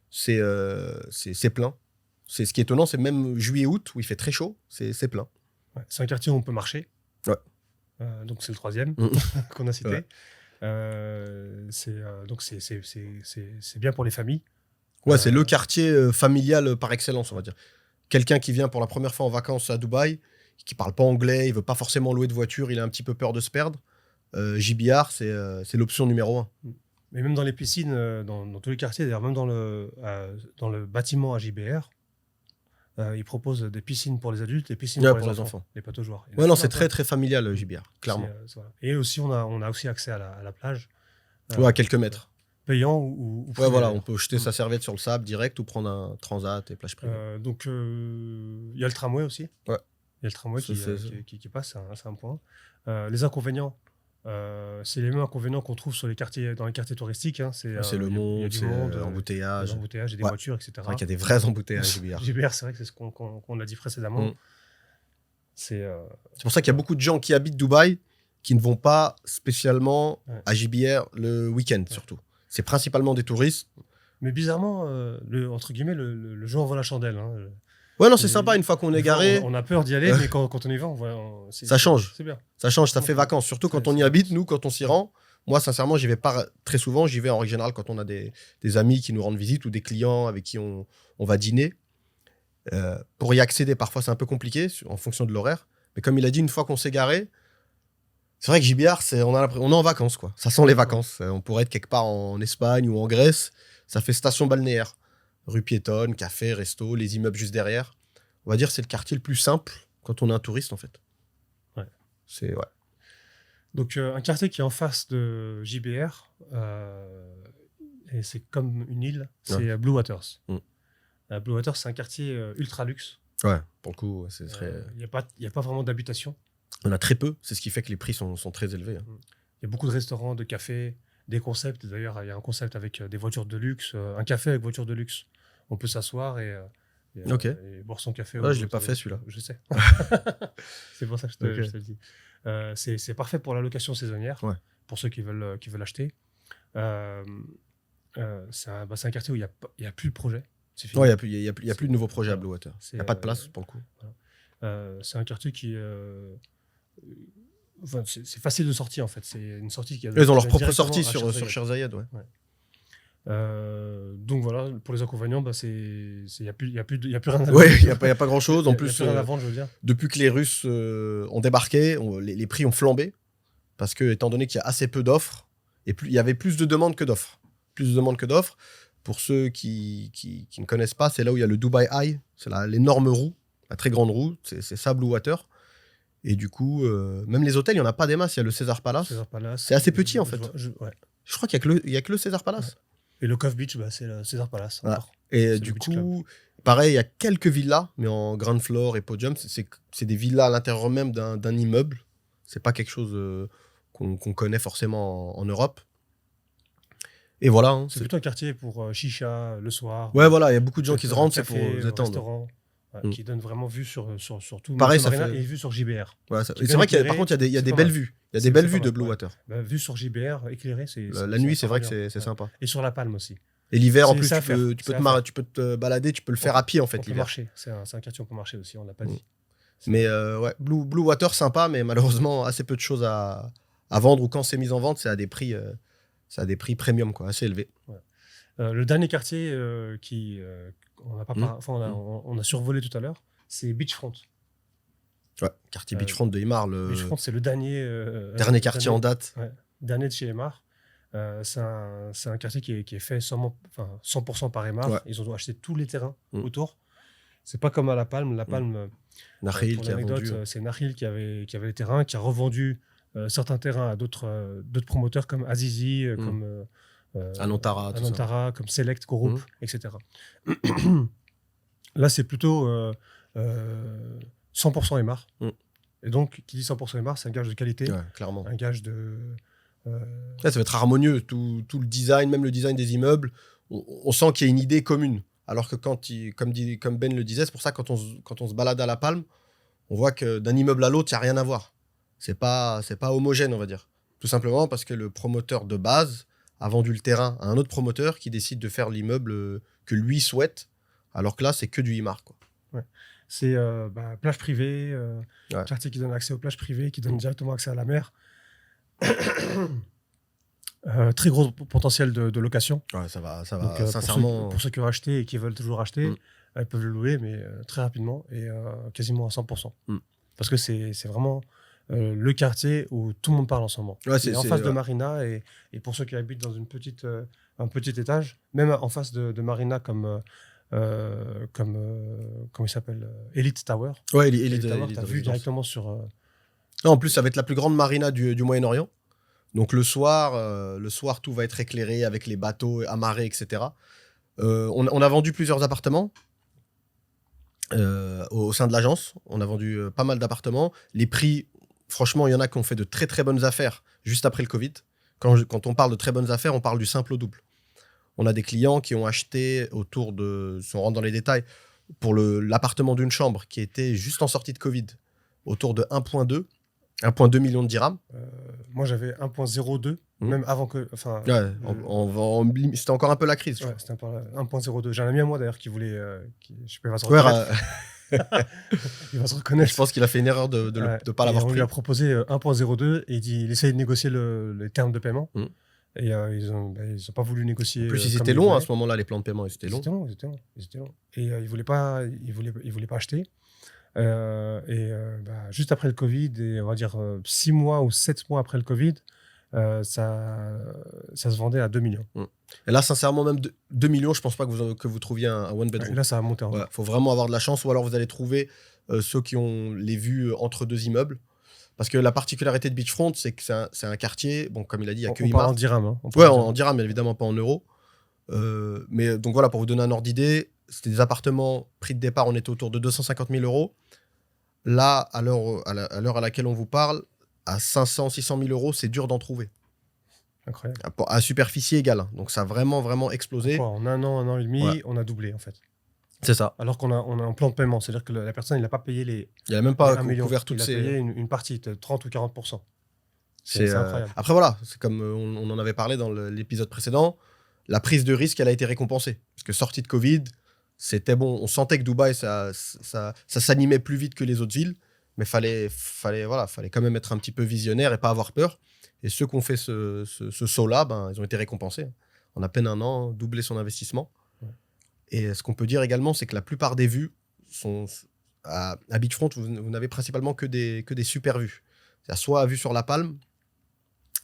Speaker 1: C'est plein. Ce qui est étonnant, c'est même juillet-août, où il fait très chaud, c'est plein.
Speaker 2: Ouais, c'est un quartier où on peut marcher.
Speaker 1: Ouais.
Speaker 2: Donc c'est le 3e qu'on a cité. Ouais. Donc c'est bien pour les familles.
Speaker 1: Ouais, c'est le quartier familial par excellence, on va dire. Quelqu'un qui vient pour la première fois en vacances à Dubaï, qui parle pas anglais, il veut pas forcément louer de voiture, il a un petit peu peur de se perdre. JBR, c'est l'option numéro 1.
Speaker 2: Mais même dans les piscines, dans tous les quartiers, d'ailleurs même dans le bâtiment à JBR, ils proposent des piscines pour les adultes, des piscines pour les enfants. Les pataugeoires.
Speaker 1: Ouais, non, c'est très très familial, JBR, clairement.
Speaker 2: Et aussi, on a aussi accès à la plage.
Speaker 1: À quelques mètres.
Speaker 2: payant ou
Speaker 1: ouais, voilà, on peut jeter sa serviette sur le sable direct ou prendre un transat et plage privée.
Speaker 2: Donc, il y a le tramway aussi.
Speaker 1: Ouais.
Speaker 2: Il y a le tramway qui passe, c'est un point. Les inconvénients, c'est les mêmes inconvénients qu'on trouve dans les quartiers touristiques. Hein.
Speaker 1: C'est le monde, c'est l'embouteillage.
Speaker 2: Des embouteillages et des voitures, etc.
Speaker 1: C'est vrai qu'il y a des vrais embouteillages, JBR.
Speaker 2: JBR, c'est vrai que c'est ce qu'on a dit précédemment. C'est
Speaker 1: pour ça qu'il y a beaucoup de gens qui habitent Dubaï qui ne vont pas spécialement à JBR le week-end, surtout. C'est principalement des touristes.
Speaker 2: Mais bizarrement, entre guillemets, le jeu en vaut la chandelle. Hein.
Speaker 1: Ouais, non, c'est sympa une fois qu'on est garé.
Speaker 2: On a peur d'y aller, mais quand on y va,
Speaker 1: ça change.
Speaker 2: C'est bien.
Speaker 1: Ça change, ça fait vacances. Surtout quand on y habite, nous, quand on s'y rend. Moi, sincèrement, j'y vais pas très souvent. J'y vais en règle générale quand on a des amis qui nous rendent visite ou des clients avec qui on va dîner. Pour y accéder, parfois, c'est un peu compliqué en fonction de l'horaire. Mais comme il a dit, une fois qu'on s'est garé, c'est vrai que JBR, on est en vacances, quoi. Ça sent les vacances. On pourrait être quelque part en Espagne ou en Grèce. Ça fait station balnéaire. Rue piétonne, café, resto, les immeubles juste derrière. On va dire que c'est le quartier le plus simple quand on est un touriste, en fait.
Speaker 2: Ouais.
Speaker 1: C'est, ouais.
Speaker 2: Donc, un quartier qui est en face de JBR, et c'est comme une île, c'est Blue Waters. Blue Waters, c'est un quartier ultra luxe.
Speaker 1: Ouais, pour le coup, c'est très...
Speaker 2: Il n'y a pas vraiment d'habitation.
Speaker 1: On a très peu, c'est ce qui fait que les prix sont très élevés. Hein.
Speaker 2: Il y a beaucoup de restaurants, de cafés, des concepts. D'ailleurs, il y a un concept avec des voitures de luxe, un café avec voiture de luxe. On peut s'asseoir et boire son café.
Speaker 1: Ouais, je ne l'ai pas fait celui-là.
Speaker 2: Je sais. C'est pour ça que je te le dis. C'est parfait pour la location saisonnière, pour ceux qui veulent acheter. C'est un quartier où il n'y a plus de projet.
Speaker 1: Ouais, il n'y a plus de nouveaux projets à Blue Water. Il n'y a pas de place pour le coup.
Speaker 2: C'est un quartier qui... c'est facile de sortir en fait. C'est une sortie qui a.
Speaker 1: Ils ont leur propre sortie sur Sheikh Zayed, ouais.
Speaker 2: Donc voilà, pour les inconvénients, il n'y a plus rien à
Speaker 1: vendre. Ouais, il n'y a pas grand chose. En plus,
Speaker 2: il y a plus rien à vendre, je veux dire.
Speaker 1: Depuis que les Russes ont débarqué, les prix ont flambé. Parce que, étant donné qu'il y a assez peu d'offres, il y avait plus de demandes que d'offres. Pour ceux qui ne connaissent pas, c'est là où il y a le Dubai Eye. C'est l'énorme roue, la très grande roue. C'est ça, Blue Water. Et du coup, même les hôtels, il n'y en a pas des masses. Il y a le César Palace. C'est assez petit, en fait. Je crois qu'il n'y a que le César Palace.
Speaker 2: Ouais. Et le Cove Beach, c'est le César Palace.
Speaker 1: Ouais. Et du coup, pareil, il y a quelques villas, mais en ground floor et podium. C'est des villas à l'intérieur même d'un immeuble. C'est pas quelque chose qu'on connaît forcément en Europe. Et voilà. Hein,
Speaker 2: c'est plutôt un quartier pour chicha le soir.
Speaker 1: Ouais, voilà, il y a beaucoup de gens qui se rendent, c'est pour détendre.
Speaker 2: Restaurant. Qui donne vraiment vue sur tout
Speaker 1: pareil,
Speaker 2: ça fait... et vue sur JBR.
Speaker 1: Ouais, c'est vrai qu'il par contre, il y a des belles vues. Il y a des belles vues de Blue Water.
Speaker 2: Vue sur JBR, éclairée,
Speaker 1: la nuit, c'est vrai que c'est sympa.
Speaker 2: Et sur la Palme aussi.
Speaker 1: Et l'hiver, en plus, tu peux te balader, tu peux le faire à pied, en fait, l'hiver.
Speaker 2: On peut marcher. C'est un quartier où on peut marcher aussi, on l'a pas dit.
Speaker 1: Mais ouais, Blue Water, sympa, mais malheureusement, assez peu de choses à vendre, ou quand c'est mis en vente, c'est à des prix premium, quoi, assez élevés.
Speaker 2: Le dernier quartier on a survolé tout à l'heure, c'est Beachfront.
Speaker 1: Ouais, quartier Beachfront de Emaar.
Speaker 2: Beachfront, c'est le dernier
Speaker 1: quartier en date.
Speaker 2: Ouais, dernier de chez Emaar. C'est un quartier qui est fait 100% par Emaar. Ouais. Ils ont acheté tous les terrains autour. C'est pas comme à La Palme. La Palme,
Speaker 1: Nahil
Speaker 2: pour l'anecdote, c'est Nahil qui avait les terrains, qui a revendu certains terrains à d'autres promoteurs comme Azizi, comme
Speaker 1: Anantara,
Speaker 2: comme Select Group, etc. Là, c'est plutôt 100% Emaar. Et donc, qui dit 100% Emaar, c'est un gage de qualité.
Speaker 1: Ouais, clairement.
Speaker 2: Un gage de...
Speaker 1: Ça va être harmonieux, tout le design, même le design des immeubles. On sent qu'il y a une idée commune. Alors que comme Ben le disait, c'est pour ça que quand on se balade à La Palme, on voit que d'un immeuble à l'autre, il n'y a rien à voir. C'est pas homogène, on va dire. Tout simplement parce que le promoteur de base a vendu le terrain à un autre promoteur qui décide de faire l'immeuble que lui souhaite, alors que là, c'est que du Emaar, quoi.
Speaker 2: Ouais. C'est plage privée, quartier qui donne accès aux plages privées, qui donne directement accès à la mer. Très gros potentiel de location.
Speaker 1: Ouais, ça va sincèrement.
Speaker 2: Pour ceux qui ont acheté et qui veulent toujours acheter, ils peuvent le louer, mais très rapidement et quasiment à 100%. Parce que c'est vraiment le quartier où tout le monde parle en ce moment. Ouais, c'est en face de Marina, et pour ceux qui habitent dans un petit étage, même en face de Marina, comme comment il s'appelle, Elite Tower.
Speaker 1: Ouais,
Speaker 2: Elite Tower, t'as vu directement sur...
Speaker 1: Non, en plus, ça va être la plus grande marina du Moyen-Orient. Donc le soir, tout va être éclairé avec les bateaux amarrés, etc. On a vendu plusieurs appartements au sein de l'agence. On a vendu pas mal d'appartements. Les prix, franchement, il y en a qui ont fait de très très bonnes affaires juste après le Covid. Quand on parle de très bonnes affaires, on parle du simple au double. On a des clients qui ont acheté autour de, si on rentre dans les détails, pour l'appartement d'une chambre qui était juste en sortie de Covid, autour de 1,2 million de dirhams.
Speaker 2: Moi, j'avais 1,02, même avant que...
Speaker 1: C'était encore un peu la crise.
Speaker 2: Ouais, c'était un peu 1,02. J'ai un ami à moi, d'ailleurs, qui voulait... je peux pas se il va se reconnaître.
Speaker 1: Je pense qu'il a fait une erreur de ne pas l'avoir pris.
Speaker 2: On lui a proposé 1,02 et il essayait de négocier les termes de paiement. Et ils ont pas voulu négocier.
Speaker 1: En plus, ils étaient longs à ce moment-là, les plans de paiement. Ils étaient longs.
Speaker 2: Ils étaient longs. Et ils voulaient pas acheter. Juste après le Covid, et on va dire 6 mois ou 7 mois après le Covid, ça se vendait à 2 millions.
Speaker 1: Et là, sincèrement, même 2 millions, je pense pas que vous trouviez un one bedroom.
Speaker 2: Et là, ça a monté.
Speaker 1: Il faut vraiment avoir de la chance, ou alors vous allez trouver ceux qui ont les vues entre deux immeubles. Parce que la particularité de Beachfront, c'est que c'est un quartier, bon, comme il a dit, il n'y a que
Speaker 2: Imar. On parle en dirham. Hein.
Speaker 1: En dirham, mais évidemment pas en euros. Mais donc voilà, pour vous donner un ordre d'idée, c'était des appartements, prix de départ, on était autour de 250 000 euros. Là, à l'heure à laquelle on vous parle, à 500, 600 000 euros, c'est dur d'en trouver.
Speaker 2: Incroyable.
Speaker 1: À superficie égale. Donc ça a vraiment, vraiment explosé.
Speaker 2: En un an et demi, on a doublé en fait.
Speaker 1: C'est ça.
Speaker 2: Alors qu'on a un plan de paiement, c'est-à-dire que la personne, il n'a pas payé les.
Speaker 1: Il n'a même pas couvert toutes
Speaker 2: ces. Il a payé une partie, 30 ou 40%.
Speaker 1: C'est incroyable. Après, voilà, c'est comme on en avait parlé dans l'épisode précédent, la prise de risque, elle a été récompensée. Parce que sortie de Covid, c'était bon. On sentait que Dubaï, ça s'animait plus vite que les autres villes, mais fallait quand même être un petit peu visionnaire et pas avoir peur. Et ceux qui ont fait ce saut-là, ils ont été récompensés. En à peine un an, doublé son investissement. Et ce qu'on peut dire également, c'est que la plupart des vues sont à Beachfront, vous n'avez principalement que des super vues. C'est-à-dire soit vue sur la Palme,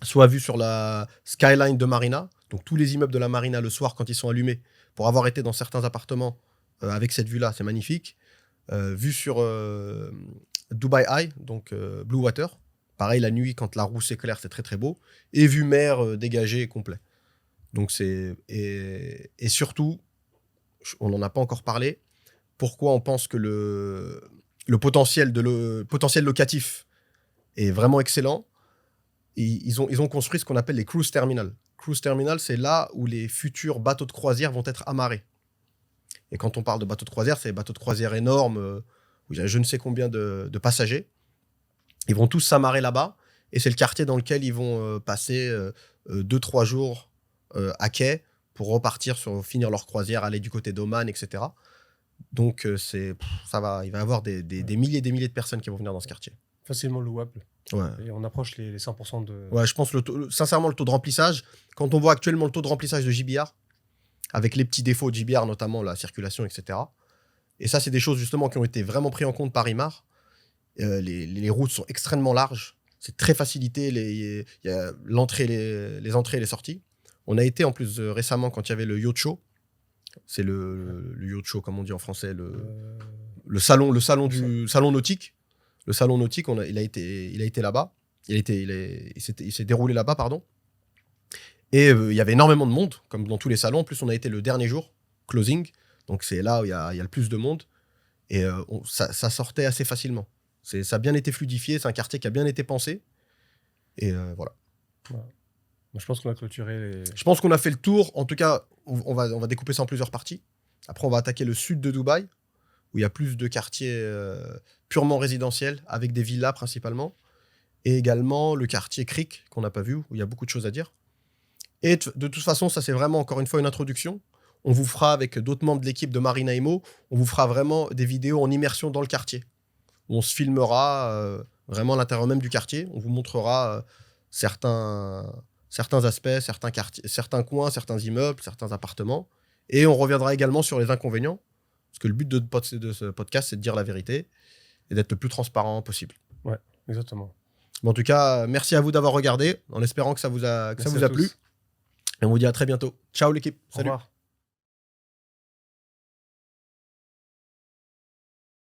Speaker 1: soit vue sur la skyline de Marina. Donc tous les immeubles de la Marina le soir quand ils sont allumés, pour avoir été dans certains appartements avec cette vue-là, c'est magnifique. Vue sur Dubai Eye, donc Blue Water. Pareil, la nuit, quand la roue s'éclaire, c'est très très beau. Et vue mer dégagée et complet. Donc et surtout, on n'en a pas encore parlé, pourquoi on pense que le potentiel locatif est vraiment excellent. Ils ont construit ce qu'on appelle les cruise terminals. Cruise terminal, c'est là où les futurs bateaux de croisière vont être amarrés. Et quand on parle de bateaux de croisière, c'est des bateaux de croisière énormes, où il y a je ne sais combien de passagers. Ils vont tous s'amarrer là-bas, et c'est le quartier dans lequel ils vont passer 2-3 jours à quai, pour repartir finir leur croisière, aller du côté d'Oman, etc. Donc, il va y avoir des milliers et des milliers de personnes qui vont venir dans ce quartier.
Speaker 2: Facilement louable.
Speaker 1: Ouais.
Speaker 2: Et on approche les 100% de...
Speaker 1: Ouais, je pense, sincèrement, le taux de remplissage, quand on voit actuellement le taux de remplissage de JBR, avec les petits défauts de JBR, notamment la circulation, etc. Et ça, c'est des choses, justement, qui ont été vraiment prises en compte par Imar. Les routes sont extrêmement larges. C'est très facilité. Il y a l'entrée, les entrées et les sorties. On a été en plus récemment quand il y avait le yacht show. C'est le yacht show, comme on dit en français, le salon nautique. Le salon nautique, il a été là-bas. Il s'est déroulé là-bas, pardon. Et il y avait énormément de monde, comme dans tous les salons. En plus, on a été le dernier jour, closing. Donc c'est là où il y a le plus de monde. Et ça sortait assez facilement. Ça a bien été fluidifié. C'est un quartier qui a bien été pensé. Et voilà.
Speaker 2: Ouais. Je pense qu'on a clôturé
Speaker 1: Je pense qu'on a fait le tour. En tout cas, on va découper ça en plusieurs parties. Après, on va attaquer le sud de Dubaï, où il y a plus de quartiers purement résidentiels, avec des villas principalement. Et également le quartier Creek, qu'on n'a pas vu, où il y a beaucoup de choses à dire. Et de toute façon, ça c'est vraiment encore une fois une introduction. On vous fera, avec d'autres membres de l'équipe de Marina Imo, on vous fera vraiment des vidéos en immersion dans le quartier. Où on se filmera vraiment à l'intérieur même du quartier. On vous montrera certains aspects, certains quartiers, certains coins, certains immeubles, certains appartements. Et on reviendra également sur les inconvénients. Parce que le but de ce podcast, c'est de dire la vérité et d'être le plus transparent possible.
Speaker 2: Ouais, exactement.
Speaker 1: Bon, en tout cas, merci à vous d'avoir regardé, en espérant que ça vous a plu. Et on vous dit à très bientôt. Ciao l'équipe. Salut.
Speaker 2: Au revoir.